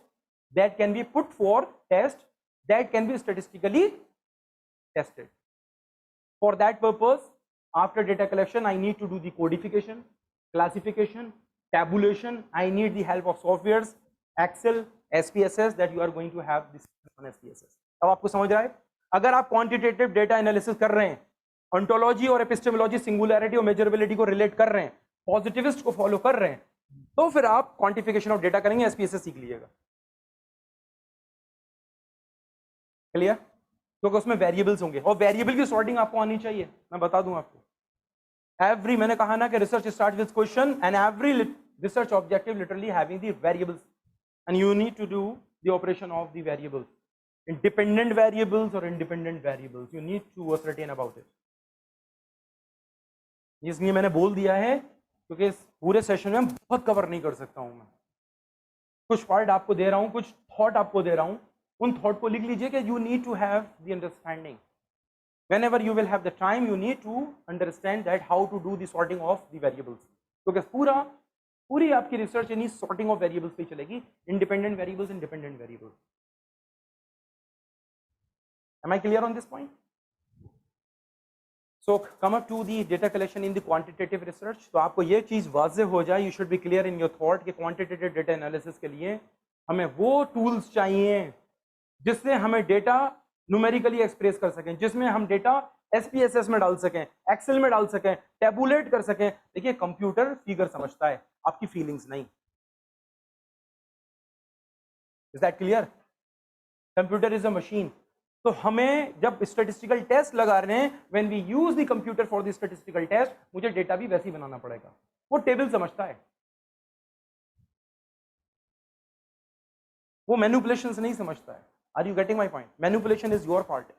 that can be put for test, that can be statistically tested. For that purpose, after data collection, I need to do the codification, classification, tabulation. I need the help of softwares, Excel, SPSS that you are going to have this on SPSS. अब आपको समझ रहा है? अगर आप quantitative data analysis कर रहे हैं, ontology और epistemology singularity और measurability को relate कर रहे हैं, positivist को follow कर रहे हैं, तो फिर आप quantification of data करेंगे, SPSS सीख लीजिएगा. Clear? क्योंकि उसमें वेरिएबल्स होंगे और वेरिएबल की सॉर्टिंग आपको आनी चाहिए. मैं बता दूं आपको, एवरी, मैंने कहा ना कि research start with question and every research objective literally having the variables and you need to do the operation of the variables, independent variables और independent variables, you need to ascertain about it. इसलिए मैंने बोल दिया है क्योंकि इस पूरे session में बहुत कवर नहीं कर सकता हूं. मैं कुछ पार्ट आपको दे रहा हूं, कुछ थॉट आपको दे रहा हूं, उन थॉट को लिख लीजिए कि you need to have the understanding. Whenever you will have the time, you need to understand that how to do the sorting of the variables. क्योंकि पूरी आपकी रिसर्च यानी sorting of variables पे चलेगी, independent variables and dependent variables. Am I clear on this point? So come up to the data collection in the quantitative research. तो आपको ये चीज वाज़ेह हो जाए, you should be clear in your thought कि quantitative data analysis के लिए हमें वो tools चाहिए जिससे हमें डेटा न्यूमेरिकली एक्सप्रेस कर सकें, जिसमें हम डेटा एसपीएसएस में डाल सकें, एक्सेल में डाल सकें, टेबुलेट कर सकें. देखिए कंप्यूटर फिगर समझता है, आपकी फीलिंग्स नहीं. Is that clear? Computer is a machine. तो हमें जब स्टैटिस्टिकल टेस्ट लगा रहे हैं, when we use the computer for the statistical test, मुझे डेटा भी वैसे ही बनाना पड़ेगा. वो टेबल समझता है, वो मैनिपुलेशंस नहीं समझता है. Are you getting my point? Manipulation is your part.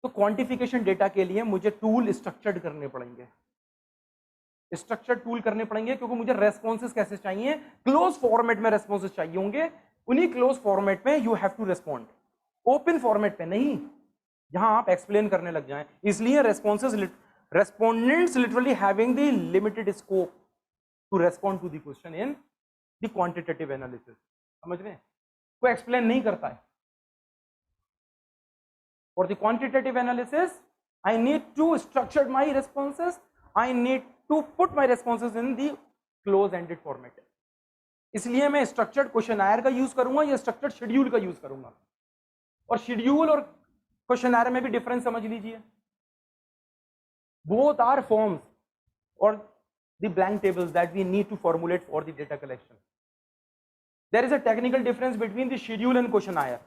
तो क्वांटिफिकेशन डेटा के लिए मुझे टूल स्ट्रक्चर्ड करने पड़ेंगे, स्ट्रक्चर्ड टूल करने पड़ेंगे, क्योंकि मुझे रेस्पॉन्सेस कैसे चाहिए, क्लोज फॉर्मेट में रेस्पॉन्सेस चाहिए होंगे. उन्हीं क्लोज फॉर्मेट में you have to respond, open format पे नहीं जहां आप एक्सप्लेन करने लग जाएं. इसलिए responses, respondents literally having the limited scope to respond to the question in the quantitative analysis. समझ रहे हैं? कोई एक्सप्लेन नहीं करता है. For the quantitative analysis, I need to structure my responses. I need to put my responses in the close-ended format. इसलिए मैं structured questionnaire का यूज करूंगा या structured schedule का यूज करूंगा. और schedule और questionnaire में भी डिफरेंस समझ लीजिए. Both are forms or the blank tables that we need to formulate for the data collection. There is a technical difference between the schedule and questionnaire.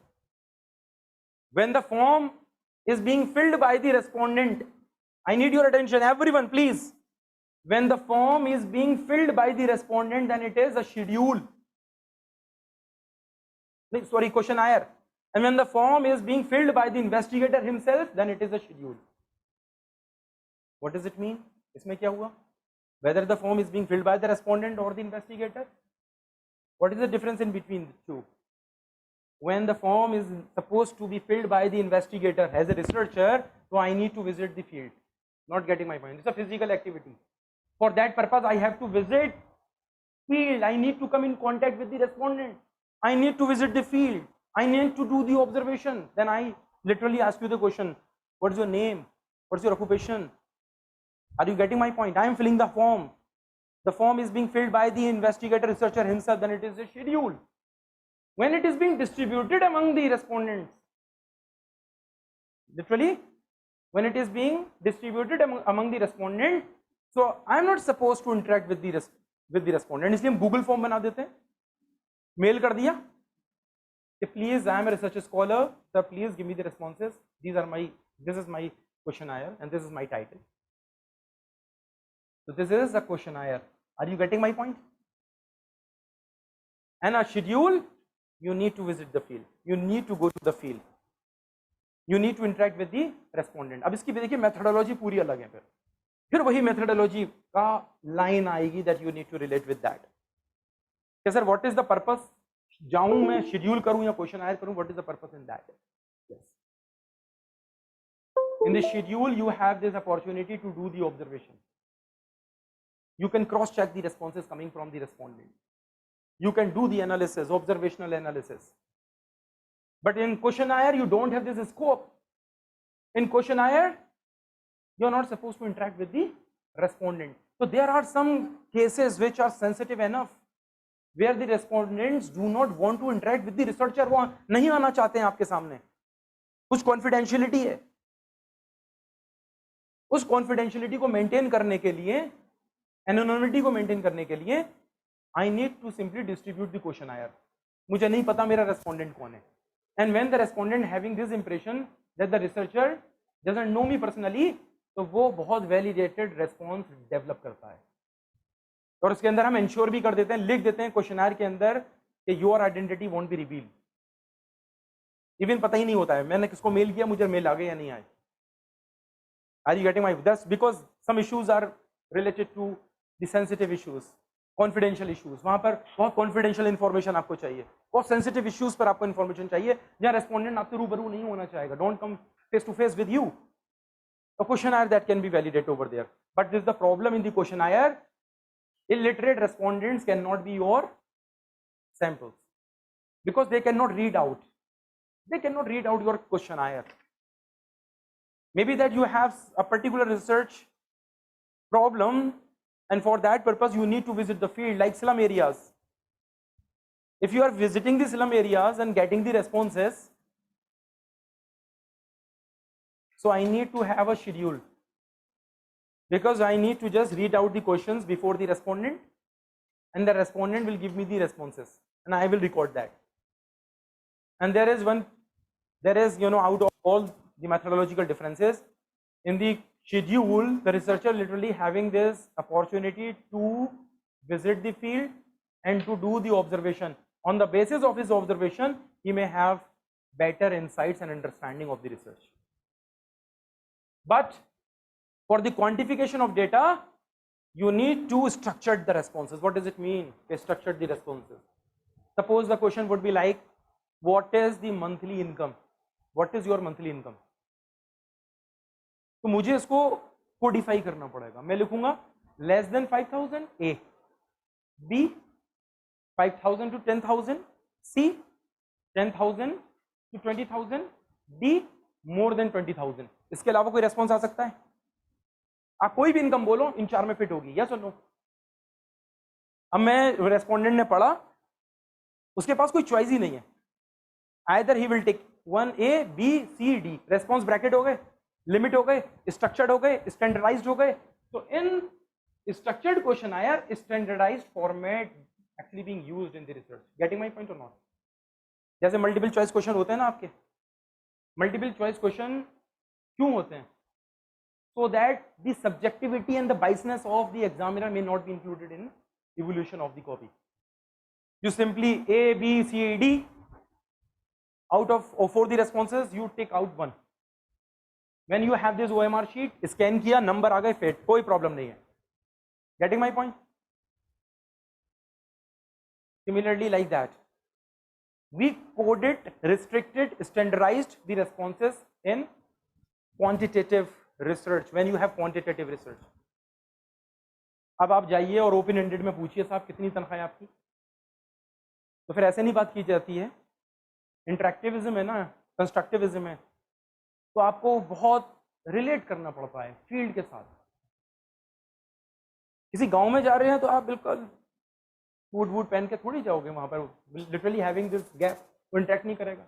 When the form is being filled by the respondent, I need your attention, everyone, please. When the form is being filled by the respondent, then it is a schedule. Sorry, questionnaire. And when the form is being filled by the investigator himself, then it is a schedule. What does it mean? इसमें क्या हुआ? Whether the form is being filled by the respondent or the investigator? What is the difference in between the two? When the form is supposed to be filled by the investigator as a researcher, so I need to visit the field. Not getting my point. It's a physical activity. For that purpose, I have to visit field. I need to come in contact with the respondent. I need to visit the field. I need to do the observation. Then I literally ask you the question, what is your name? What is your occupation? Are you getting my point? I am filling the form. The form is being filled by the investigator researcher himself, then it is a schedule. When it is being distributed among the respondents, literally, when it is being distributed among the respondent, so I am not supposed to interact with the respondent. इसलिए हम Google form बना देते हैं, mail कर दिया, please, I am a research scholar, sir, please give me the responses. This is my questionnaire and this is my title. So this is a questionnaire. Are you getting my point? And a schedule, you need to visit the field. You need to go to the field. You need to interact with the respondent. अब इसकी देखिए methodology पूरी अलग है, फिर वही methodology का line आएगी that you need to relate with that. कि sir what is the purpose, जाऊं मैं शेड्यूल करूं या क्वेश्चन आयर करूं, what is the purpose in that? Yes, in the schedule you have this opportunity to do the observation. You can cross check the responses coming from the respondent. You can do the analysis, observational analysis. But in questionnaire you don't have this scope. In questionnaire you are not supposed to interact with the respondent. So there are some cases which are sensitive enough where the respondents do not want to interact with the researcher. वो नहीं आना चाहते हैं आपके सामने, कुछ confidentiality है। उस कॉन्फिडेंशियलिटी को मेंटेन करने के लिए, एनोनिमिटी को मेंटेन करने के लिए, I need to simply distribute the questionnaire. मुझे नहीं पता मेरा रेस्पोंडेंट कौन है, and when the respondent having this impression that the researcher doesn't know me personally, तो वो बहुत वैलिडेटेड रेस्पॉन्स डेवलप करता है। और उसके अंदर हम इंश्योर भी कर देते हैं, लिख देते हैं क्वेश्चनायर के अंदर कि your identity won't be reveal. Even पता ही नहीं होता है मैंने किसको मेल किया, मुझे मेल आ गए या नहीं आए। Are you getting my? That's because some issues are related to the sensitive issues, confidential issues. वहां पर बहुत confidential information आपको चाहिए, बहुत sensitive issues पर आपको information चाहिए, जहाँ respondent आपसे रूबरू नहीं होना चाहेगा, don't come face to face with you. A questionnaire that can be validated over there. But this is the problem in the questionnaire. Illiterate respondents cannot be your samples because they cannot read out. They cannot read out your questionnaire. Maybe that you have a particular research problem, and for that purpose you need to visit the field, like slum areas. If you are visiting the slum areas and getting the responses, so I need to have a schedule, because I need to just read out the questions before the respondent, and the respondent will give me the responses and I will record that. And there is out of all the methodological differences in the schedule, the researcher literally having this opportunity to visit the field and to do the observation. On the basis of his observation, he may have better insights and understanding of the research. But for the quantification of data, you need to structure the responses. What does it mean? Structure the responses. Suppose the question would be like, what is the monthly income? What is your monthly income? तो मुझे इसको Codify करना पड़ेगा। मैं लिखूंगा less than 5000 A, B 5000 to 10,000, C 10,000 to 20,000, D more than 20,000। इसके अलावा कोई रेस्पॉन्स आ सकता है? आप कोई भी इनकम बोलो, इन चार में फिट होगी, यस और नो? अब मैं रेस्पोंडेंट ने पढ़ा, उसके पास कोई चॉइस ही नहीं है, either he will take 1 A B C D. Response bracket हो गए, लिमिट हो गए, स्ट्रक्चर्ड हो गए, स्टैंडर्डाइज्ड हो गए। तो in structured questionnaire, standardised format actually being used in the research. Getting my point or not? जैसे मल्टीपल चॉइस क्वेश्चन होते हैं ना आपके, मल्टीपल चॉइस क्वेश्चन क्यों होते हैं? So that the subjectivity and the biasness of the examiner may not be included in evolution of the copy. You simply A, B, C, D, out of for the responses you take out one. When you have this OMR sheet, scan किया, number आ गए, fit, कोई problem नहीं है। Getting my point? Similarly like that, we coded, restricted, standardized the responses in quantitative research when you have quantitative research. अब आप जाइए और open ended में पूछिए साहब कितनी तनख्वाह है आपकी, तो फिर ऐसे नहीं बात की जाती है। इंटरेक्टिविज्म है ना, कंस्ट्रक्टिविज्म है, तो आपको बहुत रिलेट करना पड़ता है फील्ड के साथ। किसी गांव में जा रहे हैं तो आप बिल्कुल सूट वूट पहन के थोड़ी जाओगे वहां पर, लिटरली हैविंग दिस गैप, वो इंटरेक्ट नहीं करेगा।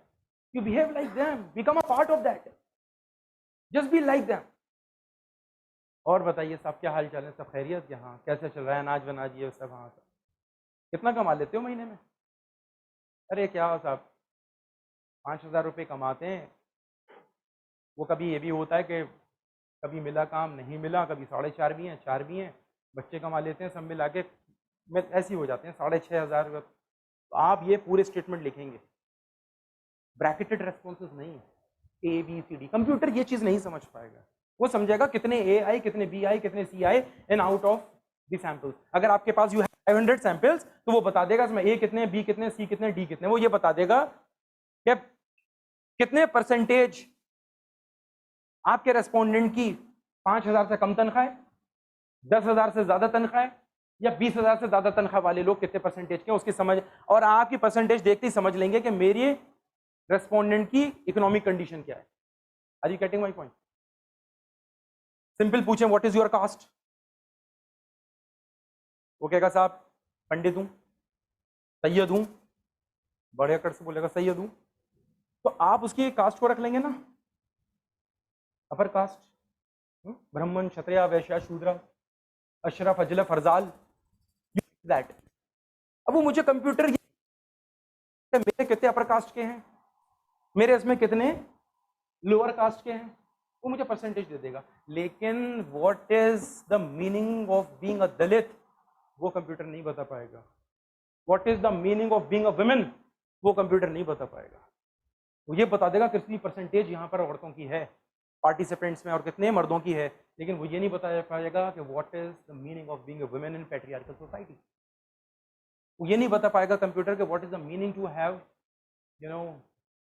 You behave like them, become a part of that, just be like them. और बताइए साहब क्या हाल चाल है, सब खैरियत? यहाँ कैसे चल रहा है, अनाज वनाज ये सब? हाँ सब। कितना कमा लेते हो महीने में? अरे क्या साहब 5,000 रुपये कमाते हैं। वो कभी ये भी होता है कि कभी मिला काम, नहीं मिला, कभी 4.5 भी हैं, 4 भी हैं, बच्चे कमा लेते हैं, सब मिला के ऐसे ही हो जाते हैं 6,500। तो आप ये पूरे स्टेटमेंट लिखेंगे, ब्रैकेटेड रेस्पॉन्सेज नहीं है। A B C D. Computer ये चीज नहीं समझ पाएगा, वो समझेगा कितने ए आई, कितने बी आई, कितने C I in out of the samples. अगर आपके पास यू हैव 500 सैंपल्स तो वो बता देगा इसमें ए कितने, बी कितने, सी कितने, डी कितने। वो ये बता देगा कि कितने परसेंटेज आपके रेस्पोंडेंट की 5,000 से कम तनख्वाह है, 10,000 से ज्यादा तनख्वाह है, या 20,000 से ज्यादा तनख्वाह वाले लोग कितने परसेंटेज के, उसकी समझ। और आपकी परसेंटेज देखते ही समझ लेंगे कि मेरी रेस्पोंडेंट की इकोनॉमिक कंडीशन क्या है। Are you getting my point? Simple पूछें व्हाट इज योर कास्ट, वो कहेगा साहब पंडित हूं, सैयद हूं, बड़े अकड़ से बोलेगा सैयद हूं, तो आप उसकी कास्ट को रख लेंगे ना, अपर कास्ट, ब्राह्मण, क्षत्रिय, वैश्य, शूद्र, अशरफ, अजलफ, फरजाल, दैट। अब वो मुझे कंप्यूटर मेरे कितने अपर कास्ट के हैं, मेरे इसमें कितने लोअर कास्ट के हैं, वो मुझे परसेंटेज दे देगा। लेकिन what is the meaning of being a Dalit, वो कंप्यूटर नहीं बता पाएगा। What is the meaning of being a women, वो कंप्यूटर नहीं बता पाएगा। वो ये बता देगा कितनी परसेंटेज यहाँ पर औरतों की है पार्टिसिपेंट्स में और कितने मर्दों की है, लेकिन वो ये नहीं बता पाएगा कि what is the meaning of being a women in patriarchal society. वो ये नहीं बता पाएगा कंप्यूटर के what is the meaning to have you know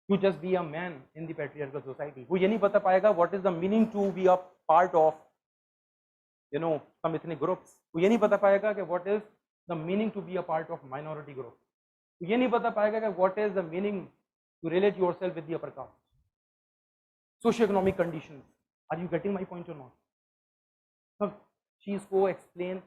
to just be a man in the patriarchal society. वो ये नहीं बता पाएगा what is the meaning to be a part of some ethnic groups. वो ये नहीं बता पाएगा कि what is the meaning to be a part of minority group. वो ये नहीं बता पाएगा कि what is the meaning to relate yourself with the upper caste. Socio-economic conditions. Are you getting my point or not? सब चीज को explain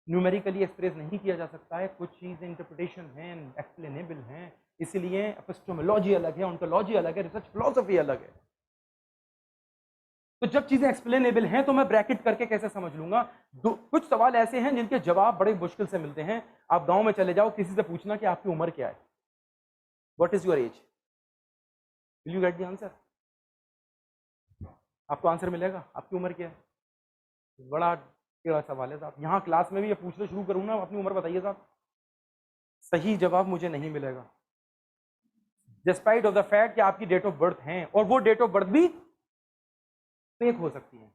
numerically express नहीं किया जा सकता है, कुछ चीजें इंटरप्रिटेशन हैं, एक्सप्लेनेबल हैं, इसलिए एपिस्टेमोलॉजी अलग है, ओंटोलॉजी अलग है, रिसर्च फिलॉसफी अलग है। तो जब चीजें एक्सप्लेनेबल हैं तो मैं ब्रैकेट करके कैसे समझ लूंगा। कुछ सवाल ऐसे हैं जिनके जवाब बड़े मुश्किल से मिलते हैं। आप गांव में चले जाओ, किसी से पूछना कि आपकी उम्र क्या है, what is your age, will you get the answer? आपको आंसर मिलेगा आपकी उम्र क्या है? बड़ा टेढ़ा सवाल है साहब। यहाँ क्लास में भी ये पूछना शुरू करूँ ना, अपनी उम्र बताइए साहब, सही जवाब मुझे नहीं मिलेगा, डिस्पाइट ऑफ द फैक्ट कि आपकी डेट ऑफ बर्थ है, और वो डेट ऑफ बर्थ भी फेक हो सकती है।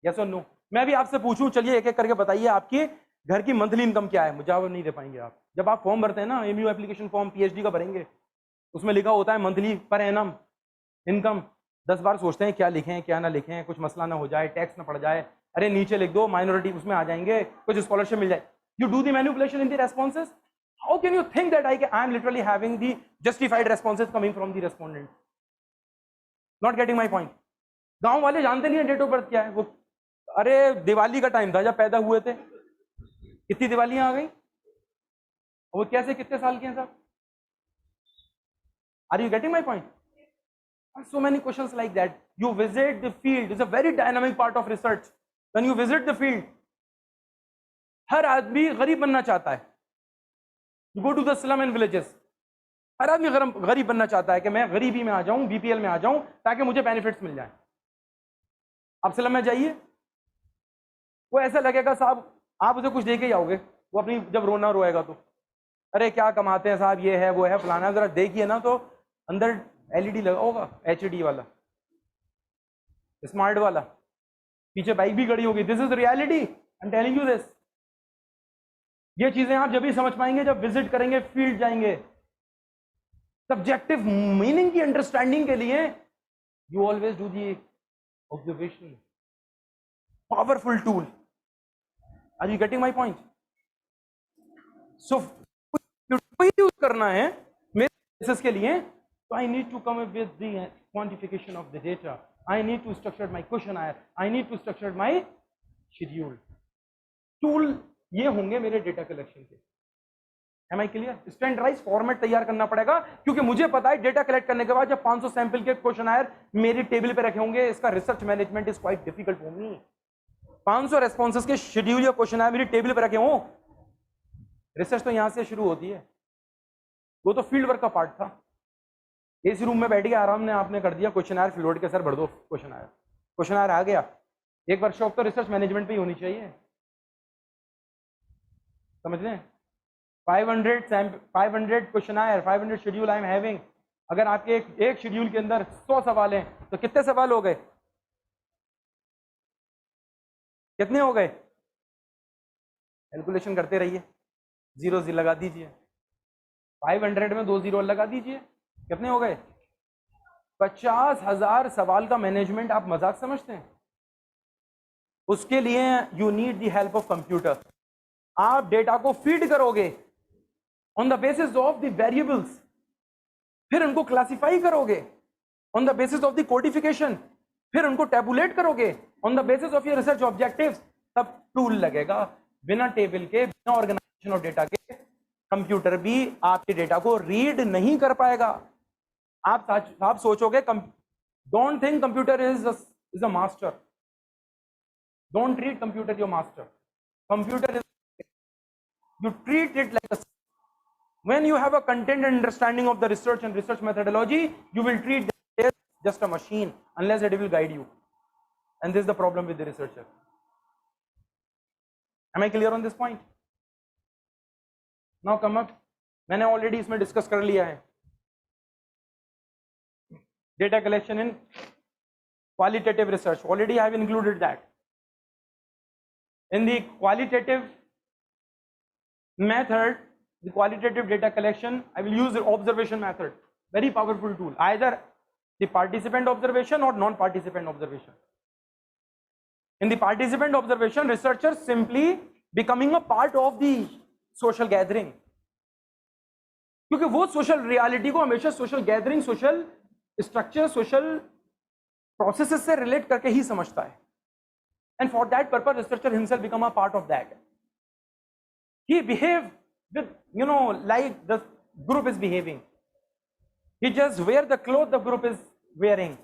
यस और नो? मैं भी आपसे पूछूं, चलिए एक एक करके बताइए आपकी घर की मंथली इनकम क्या है, मुझे जवाब नहीं दे पाएंगे आप। जब आप फॉर्म भरते हैं ना, एमयू एप्लीकेशन फॉर्म पीएचडी का भरेंगे, उसमें लिखा होता है मंथली पर एनम इनकम। 10 बार सोचते हैं क्या लिखें क्या ना लिखें, कुछ मसला ना हो जाए, टैक्स ना पड़ जाए, अरे नीचे लिख दो माइनॉरिटी, उसमें आ जाएंगे, कुछ स्कॉलरशिप मिल जाए। You do the manipulation in the responses. How can you think that I am literally having the justified responses coming from the respondent? Not getting my point. गांव वाले जानते नहीं है डेट ऑफ बर्थ क्या है। वो अरे दिवाली का टाइम था जब पैदा हुए थे, कितनी दिवालियां आ गई, वो कैसे कितने साल के हैं साहब? Are you getting my point? So many questions like that. You visit the field. It's a very dynamic part of research. When you visit the field, हर आदमी गरीब बनना चाहता है। You go to the slum and villages. हर आदमी गरीब बनना चाहता है कि मैं गरीबी में आ जाऊं, बीपीएल में आ जाऊं, ताकि मुझे बेनिफिट्स मिल जाएं। आप स्लम में जाइए, वो ऐसा लगेगा साहब आप उसे कुछ दे के ही आओगे, वो अपनी जब रोना रोएगा तो अरे क्या कमाते हैं साहब, ये है वो है फलाना, जरा देखिए ना तो अंदर एलईडी लगा होगा, एचडी वाला, स्मार्ट वाला, पीछे बाइक भी खड़ी होगी। This is reality, I am telling you this. ये चीजें आप जब भी समझ पाएंगे जब विजिट करेंगे, फील्ड जाएंगे। सब्जेक्टिव मीनिंग की अंडरस्टैंडिंग के लिए you always do the observation, powerful tool. Are you getting my point? So use करना है मेरे केसेस के लिए, तो I need to come with the quantification of the data, I need to structure my questionnaire, I need to structure my schedule. Tool ये होंगे मेरे data collection के। Am I clear? Standardize format तैयार करना पड़ेगा, क्योंकि मुझे पता है डेटा कलेक्ट करने के बाद जब 500 सैंपल के क्वेश्चनआयर मेरी टेबल पे रखे होंगे, इसका research management is quite difficult for me. 500 responses के शेड्यूल या क्वेश्चनआयर मेरी टेबल पे रखे हों, रिसर्च तो यहां से शुरू होती है। वो तो फील्ड वर्क का पार्ट था। एसी रूम में बैठ के आराम ने आपने कर दिया क्वेश्चनआयर, फिलोड के सर भर दो क्वेश्चनआयर आ गया। एक वर्कशॉप तो रिसर्च मैनेजमेंट पे ही होनी चाहिए, समझ लें। 500 questionnaire, 500 schedule I am having, अगर आपके एक शेड्यूल के अंदर 100 सवाल हैं तो कितने सवाल हो गए? कितने हो गए? कैलकुलेशन करते रहिए, जीरो लगा दीजिए, 500 में 2 जीरो लगा दीजिए, कितने हो गए? 50,000 सवाल का मैनेजमेंट आप मजाक समझते हैं? उसके लिए you need the help of computer. आप डेटा को फीड करोगे on the basis of the variables, फिर उनको क्लासिफाई करोगे on the basis of the codification, फिर उनको टैबुलेट करोगे on the basis of your research objectives, तब टूल लगेगा। बिना टेबल के, बिना ऑर्गेनाइजेशन ऑफ डेटा के कंप्यूटर भी आपके डेटा को रीड नहीं कर पाएगा। आप सोचोगे, don't think computer is a master, don't treat computer your master. Computer is, you treat it like a, when you have a content and understanding of the research and research methodology, you will treat it as just a machine unless it will guide you, and this is the problem with the researcher. Am I clear on this point? Now come up, मैंने already इसमें discuss कर लिया है data collection in qualitative research. Already I have included that. In the qualitative method, the qualitative data collection, I will use the observation method. Very powerful tool, either the participant observation or non-participant observation. In the participant observation, researchers simply becoming a part of the social gathering, क्योंकि वो social reality को हमेशा social gathering, social structure, social processes से relate करके ही समझता है। And for that purpose researcher himself become a part of that. He behave with, like the group is behaving. He just wear the clothes the group is wearing.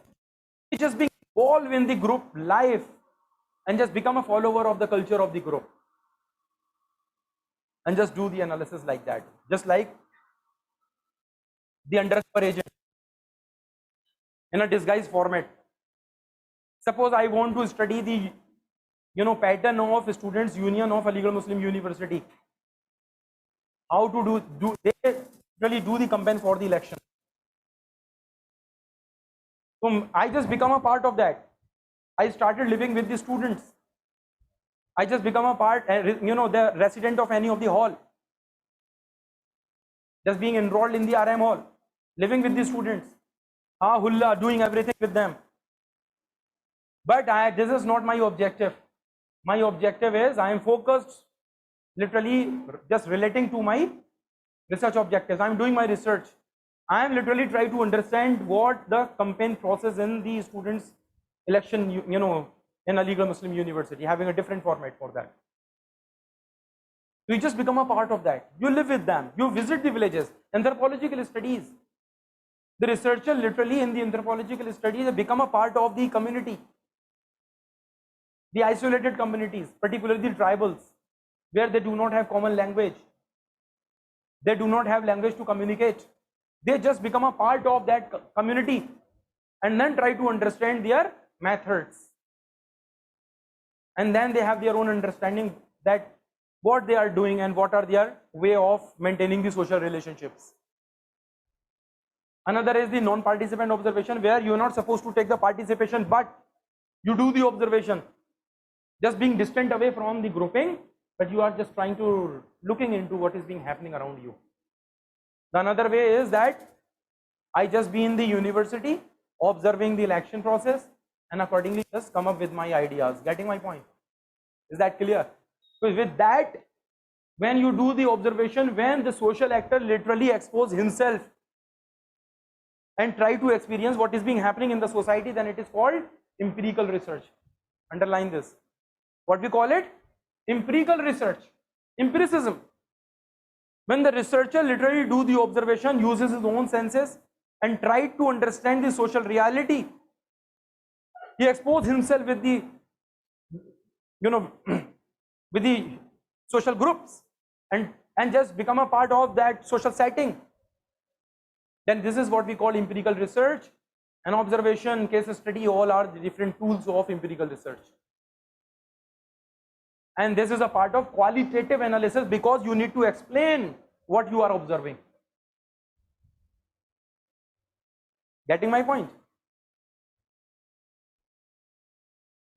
He just be involved in the group life and just become a follower of the culture of the group and just do the analysis like that. Just like the undercover agent in a disguised format. Suppose I want to study the, pattern of students union of Aligarh Muslim University. How to do they really do the campaign for the election? So I just become a part of that. I started living with the students. I just become a part, the resident of any of the hall. Just being enrolled in the RM hall, living with the students. Hulla, doing everything with them. But this is not my objective. My objective is I am focused, literally just relating to my research objectives. I am doing my research. I am literally trying to understand what the campaign process in the students election, in Aligarh Muslim University, having a different format for that. So you just become a part of that. You live with them. You visit the villages. Anthropological studies. The researcher literally in the anthropological studies become a part of the community. The isolated communities, particularly the tribals, where they do not have common language. They do not have language to communicate. They just become a part of that community and then try to understand their methods. And then they have their own understanding that what they are doing and what are their way of maintaining the social relationships. Another is the non-participant observation, where you are not supposed to take the participation, but you do the observation. Just being distant away from the grouping, but you are just trying to looking into what is being happening around you. The another way is that I just be in the university observing the election process and accordingly just come up with my ideas. Getting my point? Is that clear? So with that, when you do the observation, when the social actor literally expose himself and try to experience what is being happening in the society, then it is called empirical research. Underline this. What we call it? Empirical research. Empiricism. When the researcher literally do the observation, uses his own senses and try to understand the social reality, he exposes himself with the, with the social groups and just become a part of that social setting. Then this is what we call empirical research. And observation, case study, all are the different tools of empirical research. And this is a part of qualitative analysis because you need to explain what you are observing. Getting my point?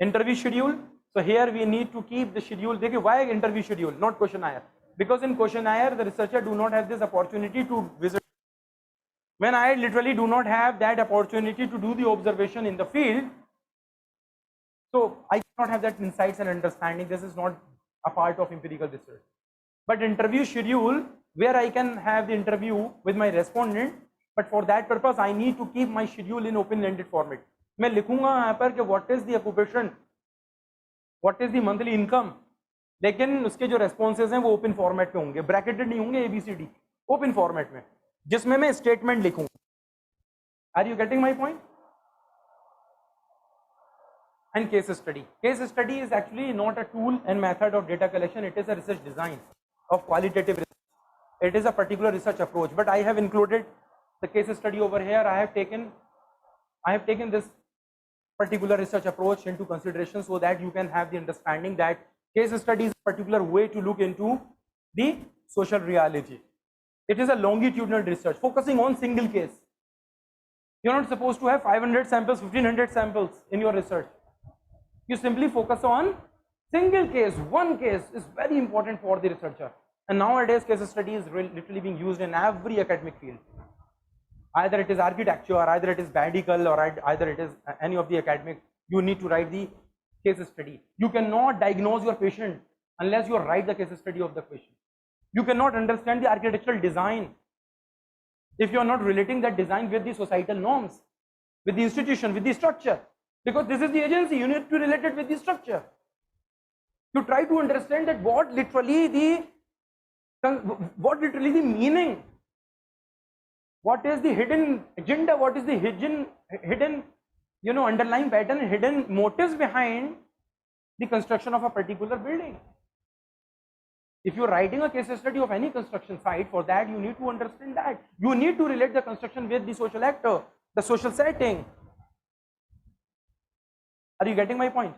Interview schedule. So here we need to keep the schedule. Why interview schedule, not questionnaire? Because in questionnaire, the researcher do not have this opportunity to visit. When I literally do not have that opportunity to do the observation in the field, so I cannot have that insights and understanding. This is not a part of empirical research. But interview schedule, where I can have the interview with my respondent, but for that purpose I need to keep my schedule in open-ended format. मैं लिखूंगा यहाँ पर कि what is the occupation, what is the monthly income, लेकिन उसके जो responses हैं वो open format पे होंगे, bracketed नहीं होंगे ABCD, open format में, जिसमें मैं statement लिखूंगा. Are you getting my point? And case study. Case study is actually not a tool and method of data collection. It is a research design of qualitative research. It is a particular research approach, but I have included the case study over here. I have taken this particular research approach into consideration so that you can have the understanding that case study is a particular way to look into the social reality. It is a longitudinal research focusing on single case. You're not supposed to have 500 samples, 1500 samples in your research. You simply focus on single case. One case is very important for the researcher. And nowadays case study is literally being used in every academic field. Either it is architecture, or either it is medical, or either it is any of the academic, you need to write the case study. You cannot diagnose your patient unless you write the case study of the patient. You cannot understand the architectural design if you are not relating that design with the societal norms, with the institution, with the structure. Because this is the agency, you need to relate it with the structure. You try to understand that what literally the meaning, what is the hidden agenda, what is the hidden underlying pattern, hidden motives behind the construction of a particular building. If you are writing a case study of any construction site, for that you need to understand that. You need to relate the construction with the social actor, the social setting. Are you getting my point?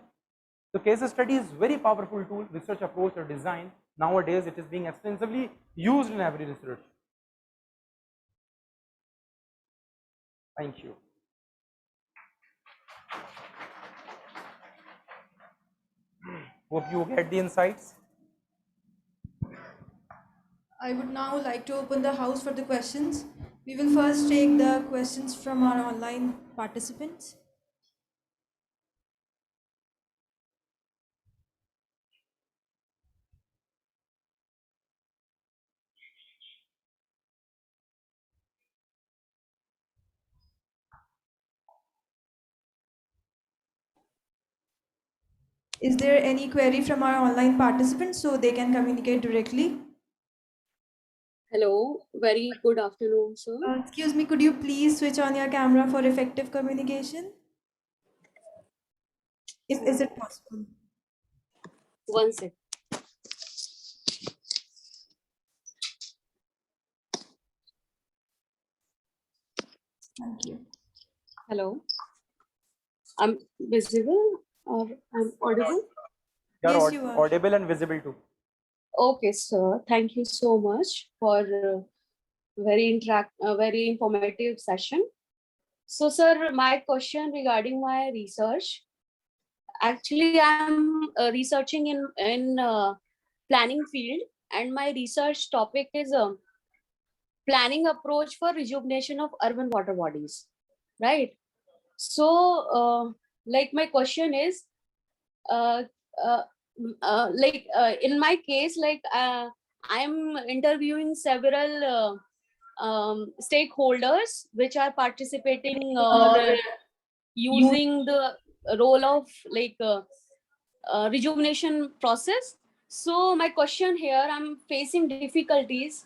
So case study is very powerful tool, research approach or design. Nowadays it is being extensively used in every research. Thank you. Hope you get the insights. I would now like to open the house for the questions. We will first take the questions from our online participants. Is there any query from our online participants so they can communicate directly? Hello, very good afternoon, sir. Excuse me, could you please switch on your camera for effective communication? Is it possible? One sec. Thank you. Hello. I'm visible or I'm audible? You are Yes, you are. audible and visible too. Okay, sir. Thank you so much for very informative session. So, sir, my question regarding my research. Actually, I'm researching in planning field, and my research topic is planning approach for rejuvenation of urban water bodies, right? So, like my question is, uh, in my case, I'm interviewing several stakeholders which are participating or using the role of rejuvenation process. So my question here, I'm facing difficulties.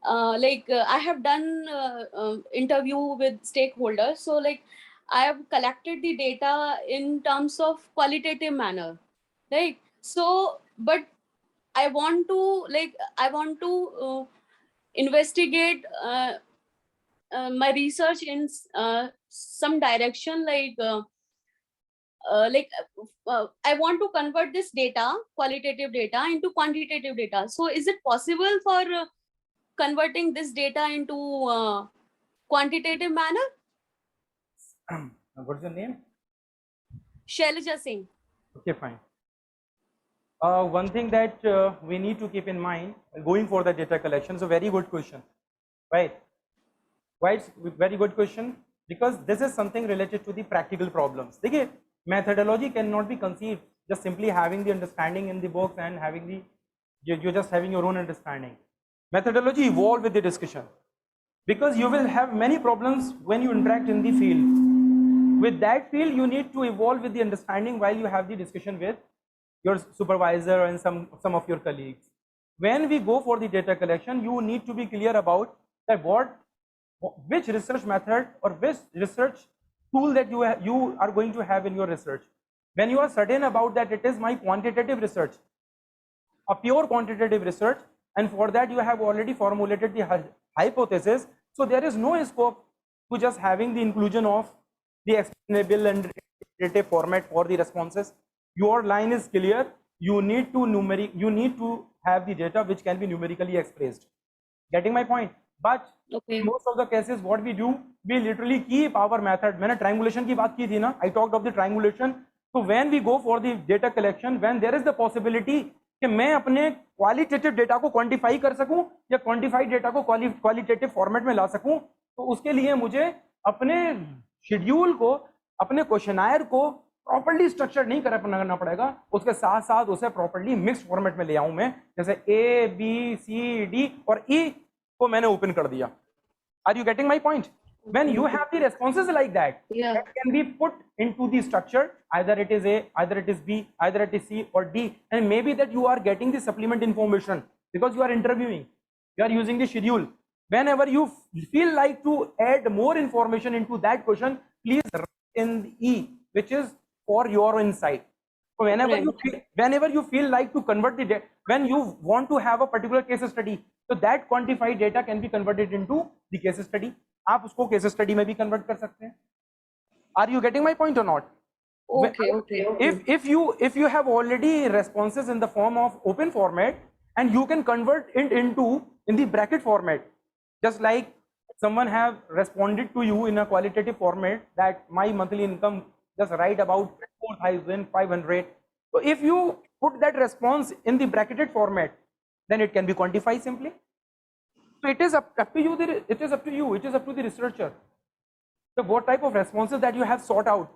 I have done interview with stakeholders. So I have collected the data in terms of qualitative manner, right? So, but I want to investigate my research in some direction, I want to convert this data, qualitative data, into quantitative data. So is it possible for converting this data into quantitative manner? What's your name? Shailaja Singh. Okay, fine. One thing that we need to keep in mind going for the data collection is a very good question, right? Why it's a very good question? Because this is something related to the practical problems. देखिए, methodology cannot be conceived just simply having the understanding in the books and having the you're just having your own understanding. Methodology evolve with the discussion, because you will have many problems when you interact in the field. With that field, you need to evolve with the understanding while you have the discussion with your supervisor and some of your colleagues. When we go for the data collection, you need to be clear about that which research method or which research tool that you are going to have in your research. When you are certain about that it is my quantitative research, a pure quantitative research, and for that you have already formulated the hypothesis, so there is no scope to just having the inclusion of the explainable and iterative format for the responses. Your line is clear. You need to have the data which can be numerically expressed. Getting my point? But Okay. in most of the cases, what we do, we literally keep our method. मैंने triangulation की बात की थी ना? I talked of the triangulation. So when we go for the data collection, when there is the possibility कि मैं अपने qualitative data को quantify कर सकूं या quantified data को qualitative format में ला सकूं, तो उसके लिए मुझे अपने schedule को, अपने questionnaire को प्रॉपर्ली स्ट्रक्चर नहीं करना पड़ेगा, उसके साथ साथ उसे प्रॉपर्ली मिक्स्ड फॉर्मेट में ले आऊं मैं, जैसे ए बी सी डी और ई को मैंने ओपन कर दिया. Are you getting my point? When you have the responses like that, Yeah. that can be put into the structure, either it is A, either it is B, either it is C or D, and maybe that you are getting the supplement information because you are interviewing, you are using the schedule. Whenever you feel like to add more information into that question, please write in E, which is for your insight. So whenever you feel like to convert the data, when you want to have a particular case study, so that quantified data can be converted into the case study. आप उसको case study में भी convert कर सकते हैं. Are you getting my point or not? Okay. If you have already responses in the form of open format and you can convert it in the bracket format, just like someone have responded to you in a qualitative format that my monthly income just write about 4,500. So if you put that response in the bracketed format, then it can be quantified simply. So it is up to you. It is up to you. It is up to the researcher. So what type of responses that you have sought out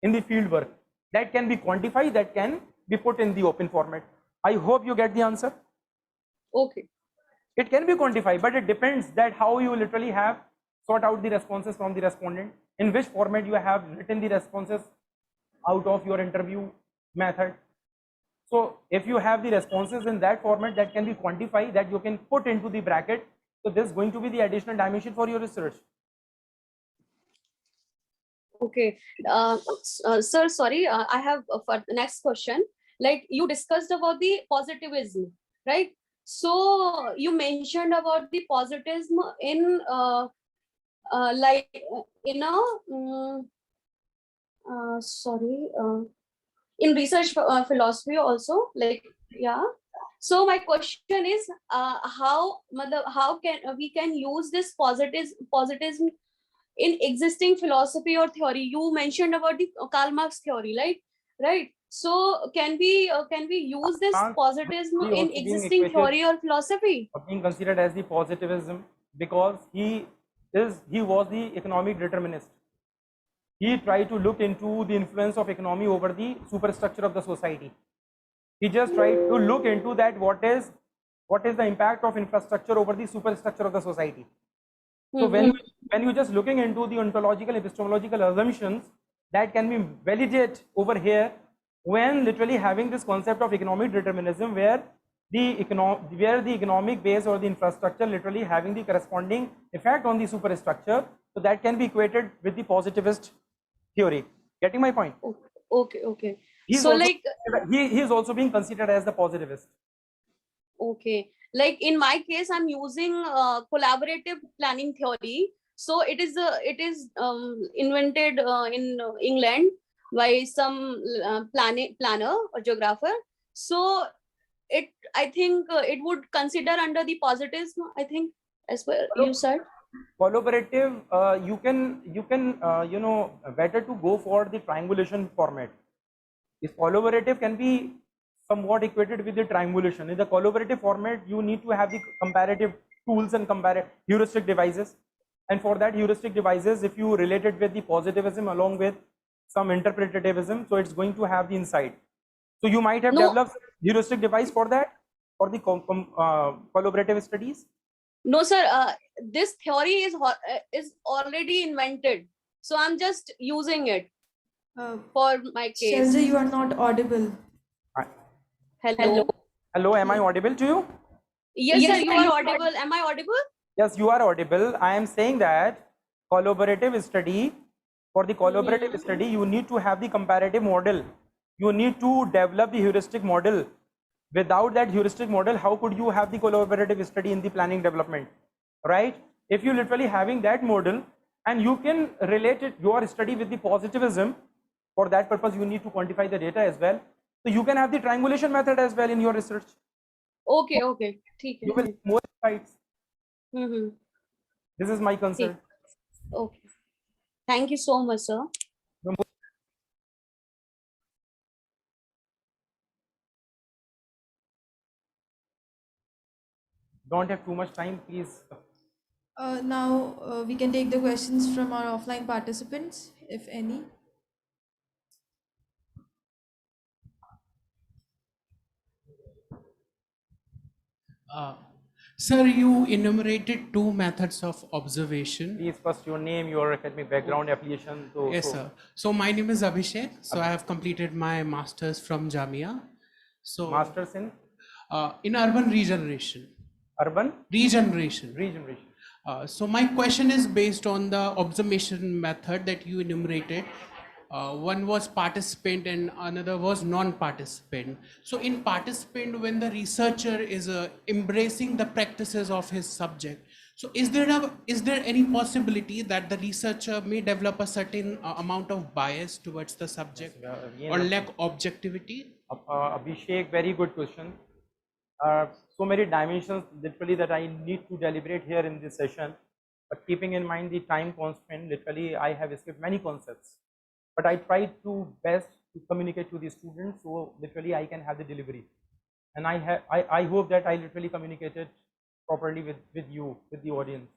in the field work, that can be quantified, that can be put in the open format. I hope you get the answer. Okay. It can be quantified, but it depends that how you literally have sought out the responses from the respondent, in which format you have written the responses out of your interview method. So if you have the responses in that format, that can be quantified, that you can put into the bracket. So this is going to be the additional dimension for your research. Okay. Sir, sorry, I have for the next question. Like you discussed about the positivism, right? So you mentioned about the positivism in in research philosophy also, like, yeah. So my question is, how can we can use this positivism in existing philosophy or theory? You mentioned about the Karl Marx theory, right? So can we use this positivism He in also being existing equated theory or philosophy? or being considered as the positivism because he was the economic determinist. He tried to look into the influence of economy over the superstructure of the society. He just tried to look into that what is the impact of infrastructure over the superstructure of the society. So when you just looking into the ontological epistemological assumptions that can be validate over here, when literally having this concept of economic determinism where the economic base or the infrastructure literally having the corresponding effect on the superstructure, so that can be equated with the positivist theory. Getting my point? Okay. He's So also, like he is also being considered as the positivist. okay, like in my case, I'm using collaborative planning theory. So it is invented in England by some planner or geographer. So I think it would consider under the positivism, I think, as per you said. Collaborative, you can better to go for the triangulation format. This collaborative can be somewhat equated with the triangulation. In the collaborative format, you need to have the comparative tools and heuristic devices. And for that heuristic devices, if you relate it with the positivism along with some interpretativism, so it's going to have the insight. So you might have No, developed heuristic device for that, for the collaborative studies. no, sir. This theory is already invented, so I'm just using it for my case. Shelja, you are not audible. Hello. Hello, am I audible to you? Yes, sir. You are audible. Am I audible? Yes, you are audible. I am saying that collaborative study, for the collaborative study, you need to have the comparative model. You need to develop the heuristic model. Without that heuristic model, how could you have the collaborative study in the planning development, right? If you literally having that model and you can relate it, your study with the positivism, for that purpose, you need to quantify the data as well. So you can have the triangulation method as well in your research. Okay, okay. ठीक You है. will have more insights. Mm-hmm. This is my concern. Okay. Thank you so much, sir. Don't have too much time, please. Now we can take the questions from our offline participants, if any. Uh, Sir, you enumerated two methods of observation. Please first your name, your academic background, affiliation. Yes, sir. So my name is Abhishek. So I have completed my master's from Jamia. So Masters in urban regeneration. urban Regeneration. regeneration. So my question is based on the observation method that you enumerated. One was participant and another was non-participant. So in participant, when the researcher is embracing the practices of his subject, so is there any possibility that the researcher may develop a certain amount of bias towards the subject or lack objectivity? Abhishek, very good question. So many dimensions literally that I need to deliberate here in this session, but keeping in mind the time constraint, literally I have skipped many concepts, but I try to best to communicate to the students so literally I can have the delivery, and I hope that I literally communicated properly with you, with the audience.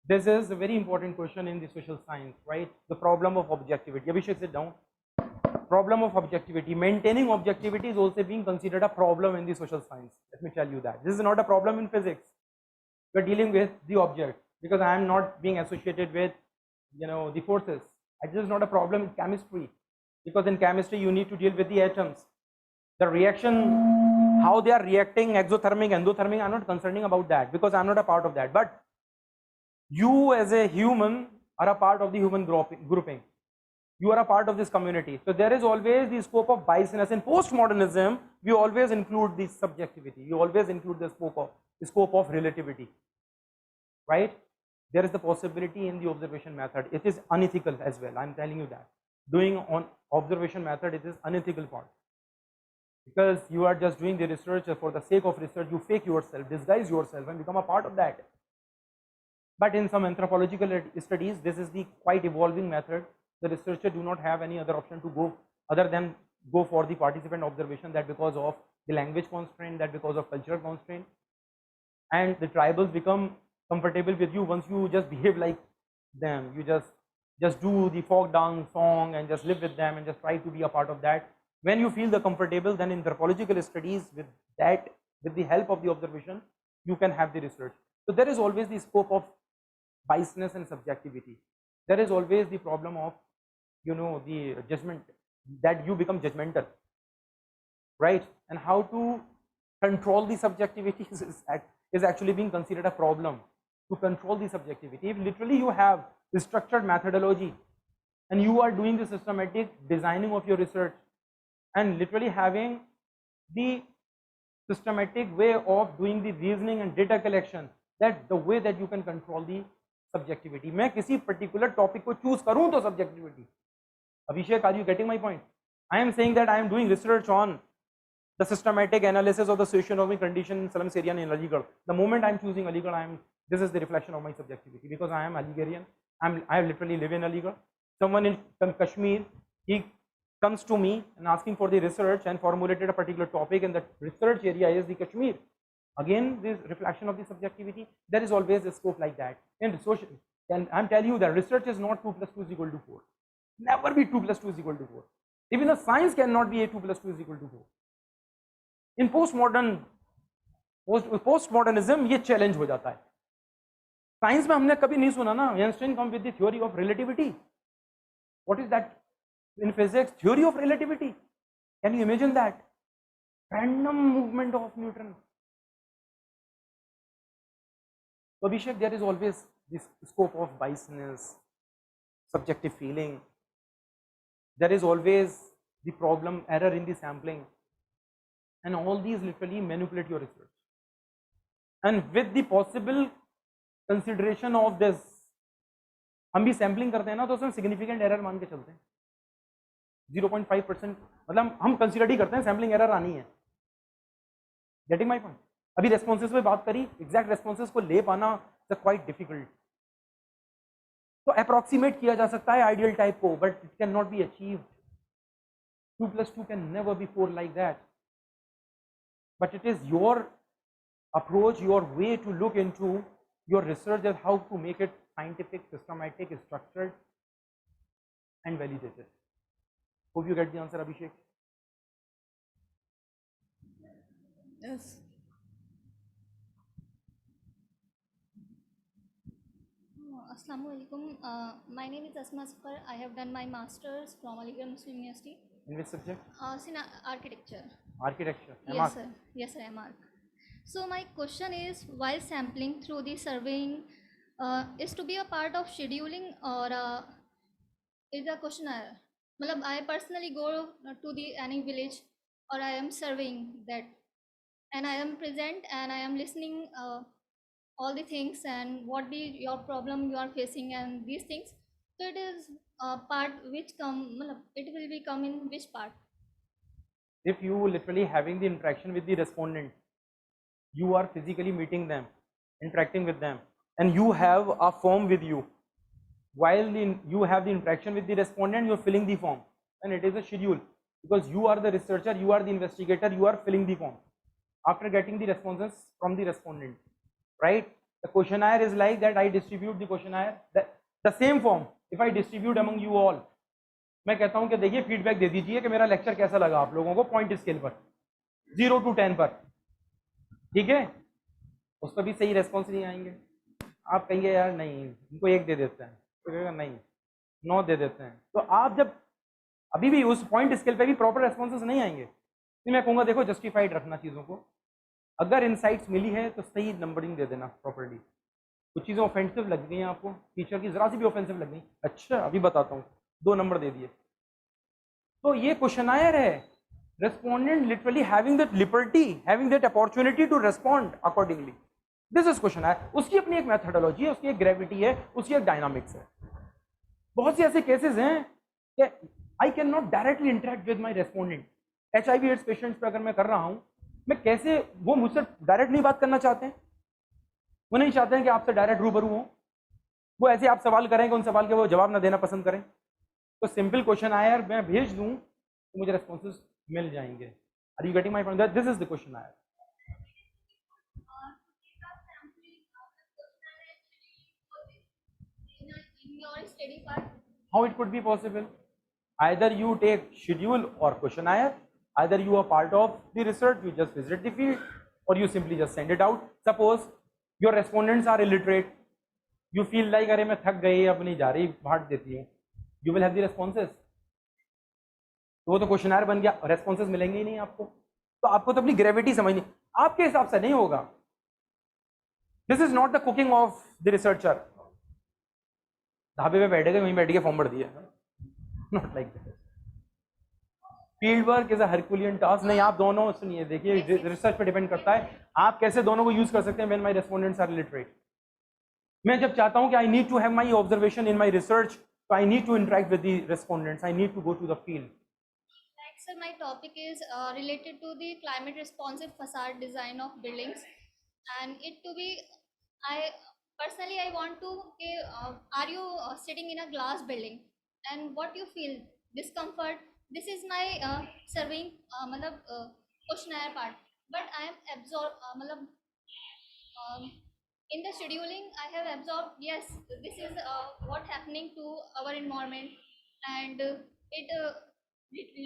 This is a very important question in the social science, right? The problem of objectivity. Abhishek, sit down. Problem of objectivity. Maintaining objectivity is also being considered a problem in the social science. Let me tell you that. This is not a problem in physics. We're dealing with the object because I am not being associated with, the forces. This is not a problem in chemistry because in chemistry you need to deal with the atoms. The reaction, how they are reacting, exothermic, endothermic, I'm not concerning about that because I'm not a part of that. But you as a human are a part of the human grouping. You are a part of this community. So there is always the scope of biasness. In postmodernism, we always include the subjectivity. You always include the scope of relativity, right? There is the possibility in the observation method. It is unethical as well. I'm telling you that. Doing on observation method, it is unethical part. Because you are just doing the research for the sake of research, you fake yourself, disguise yourself and become a part of that. But in some anthropological studies, this is the quite evolving method. The researcher do not have any other option to go other than go for the participant observation, that because of the language constraint, that because of cultural constraint, and the tribals become comfortable with you once you just behave like them. You just do the folk dance song and just live with them and just try to be a part of that. When you feel the comfortable, then in anthropological studies with the help of the observation, you can have the research. So there is always the scope of biasness and subjectivity. There is always the problem of the judgment, that you become judgmental, right? And how to control the subjectivity is actually being considered a problem. To control the subjectivity, if literally you have the structured methodology and you are doing the systematic designing of your research and literally having the systematic way of doing the reasoning and data collection, that the way that you can control the subjectivity. मैं किसी particular topic को choose करूँ तो subjectivity. Abhishek, are you getting my point? I am saying that I am doing research on the systematic analysis of the socioeconomic condition in slums area in Aligarh. The moment I am choosing Aligarh, I am This is the reflection of my subjectivity because I am Aligarhian. I literally live in Aligarh. Someone in Kashmir, he comes to me and asking for the research and formulated a particular topic, and the research area is the Kashmir. Again, this reflection of the subjectivity. There is always a scope like that. And social, and I'm telling you that research is not 2 plus 2 is equal to 4. Never be 2 plus 2 is equal to 4. Even the science cannot be a 2 plus 2 is equal to 4. In postmodernism ये challenge हो जाता है. Science में हमने कभी नहीं सुना ना, Einstein come with the theory of relativity. What is that in physics? Theory of relativity. Can you imagine that? Random movement of neutron. So Abhishek, there is always this scope of biasness, subjective feeling. There is always the problem, error in the sampling, and all these literally manipulate your research. And with the possible consideration of this, हम भी sampling करते हैं ना, तो उसमें significant error मान के चलते हैं. 0.5%, मतलब हम कंसिडर ही करते हैं सैम्पलिंग एरर आनी है. Getting my point? अभी रेस्पॉन्सेस पे बात करी, एग्जैक्ट रेस्पॉन्सेस को ले पाना इज क्वाइट डिफिकल्ट. तो अप्रोक्सीमेट किया जा सकता है आइडियल टाइप को, but it can not be achieved. 2 plus 2 can never be 4 like that. But it is your approach, your way to look into your research and how to make it scientific, systematic, structured, and validated. Hope you get the answer, Abhishek. Yes. Assalamu alaikum. My name is Asma Safar. I have done my master's from Aligarh Muslim University. In which subject? In architecture. Architecture. Yes, sir. Yes, sir. MArch. So my question is, while sampling through the surveying, is to be a part of scheduling or is a questionnaire? Matlab, I personally go to the any village or I am surveying that, and I am present and I am listening all the things and what your problem you are facing and these things. So it is a part which it will be come in which part? If you literally having the interaction with the respondent, you are physically meeting them, interacting with them, and you have a form with you. While you have the interaction with the respondent, you are filling the form, and it is a schedule because you are the researcher, you are the investigator, you are filling the form after getting the responses from the respondent, right? The questionnaire is like that. I distribute the questionnaire, the same form. If I distribute among you all, मैं कहता हूं कि देखिए feedback दे दीजिए कि मेरा lecture कैसा लगा आप लोगों को पॉइंट स्केल पर 0 to 10 पर, ठीक है? उस पर भी सही रेस्पॉन्स नहीं आएंगे. आप कहेंगे यार नहीं, इनको 1 दे देते हैं, तो कहेगा नहीं 9 दे देते हैं. तो आप जब अभी भी उस पॉइंट स्केल पे भी प्रॉपर रेस्पॉन्सेस नहीं आएंगे, तो मैं कहूँगा देखो जस्टिफाइड रखना चीज़ों को. अगर इनसाइट्स मिली है तो सही नंबरिंग दे देना प्रॉपर्ली. कुछ चीज़ें ऑफेंसिव लग गई हैं आपको, टीचर की ज़रा सी भी ऑफेंसिव लग गई, अच्छा अभी बताता हूँ, 2 नंबर दे दिए. तो ये क्वेश्चनायर है. Respondent literally having that liberty, having that opportunity to respond accordingly. This is questionnaire. उसकी अपनी एक मेथोडोलॉजी है, उसकी एक ग्रेविटी है, उसकी एक डायनामिक्स है. बहुत से ऐसे केसेस हैं कि I can not directly interact with my respondent. HIV AIDS patients पर अगर मैं कर रहा हूँ, मैं कैसे, वो मुझसे डायरेक्ट नहीं बात करना चाहते हैं, वो नहीं चाहते हैं कि आपसे डायरेक्ट रूबरू हो. वो ऐसे आप सवाल करें कि उन सवाल के वो जवाब ना देना पसंद करें. तो सिंपल क्वेश्चन आयर मैं भेज दूं तो मुझे रेस्पॉन्सेस मिल जाएंगे. Are you getting my point? This is the questionnaire. How it could be possible? Either you take schedule or questionnaire, either you are part of the research, you just visit the field, or you simply just send it out. Suppose your respondents are illiterate, you feel like अरे मैं थक गई अब नहीं जा रही, भाट देती हूँ, you will have the responses. तो वो तो क्वेश्चनायर बन गया, रेस्पॉन्सेस मिलेंगे ही नहीं आपको. तो आपको तो अपनी ग्रेविटी समझनी, आपके हिसाब से नहीं होगा. This is not the cooking of the researcher. ढाबे पे बैठे गए, वहीं बैठ के फॉर्म भर दिया. Not like this. Field work is a herculean task. नहीं, आप दोनों सुनिए, देखिए रिसर्च पे डिपेंड करता है आप कैसे दोनों को यूज कर सकते हैं. When my respondents are literate, मैं जब चाहता हूं कि I need to have my observation in my research, so I need to interact with the respondents, I need to go to the field. Like sir, my topic is related to the climate responsive facade design of buildings, and it to be personally I want to are you sitting in a glass building and what you feel discomfort, this is my surveying questionnaire part, but I am in the scheduling I have absorbed, yes, this is what happening to our environment, and it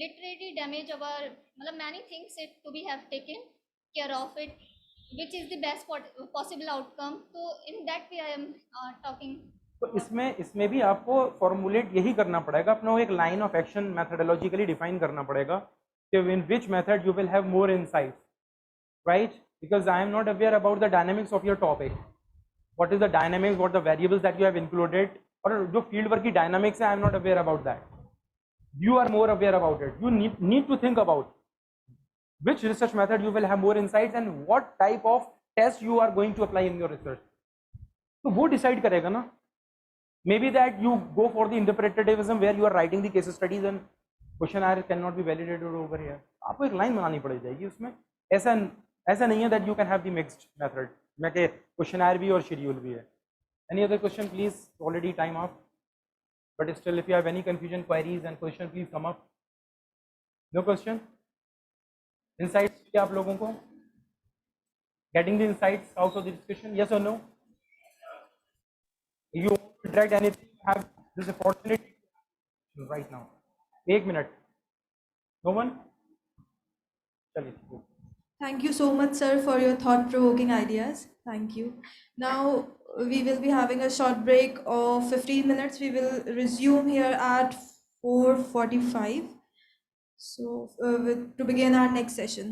literally damage our many things it to be have taken care of it, which is the best possible outcome. So in that way I am talking. तो इसमें भी आपको formulate यही करना पड़ेगा, अपना एक line of action methodologically define करना पड़ेगा कि in which method you will have more insights, right? Because I am not aware about the dynamics of your topic, what is the dynamics, what the variables that you have included, और जो field work की dynamics है, I am not aware about that. You are more aware about it. You need to think about which research method you will have more insights and what type of test you are going to apply in your research. तो वो decide करेगा ना. Maybe that you go for the interpretatism where you are writing the case studies and questionnaire cannot be validated over here. आपको एक line बनानी पड़ जाएगी उसमें. ऐसा नहीं है that you can have the mixed method. मैं के questionnaire भी और schedule भी है. Any other question, please? Already time up. But still, if you have any confusion, queries and question, please come up. No question? Insights क्या आप लोगों को? Getting the insights out of the discussion, yes or no? If you want to interact anything, you have this opportunity right now. 1 minute. No one? चलिए. Thank you so much, sir, for your thought-provoking ideas. Thank you. Now, we will be having a short break of 15 minutes. We will resume here at 4:45. So, to begin our next session.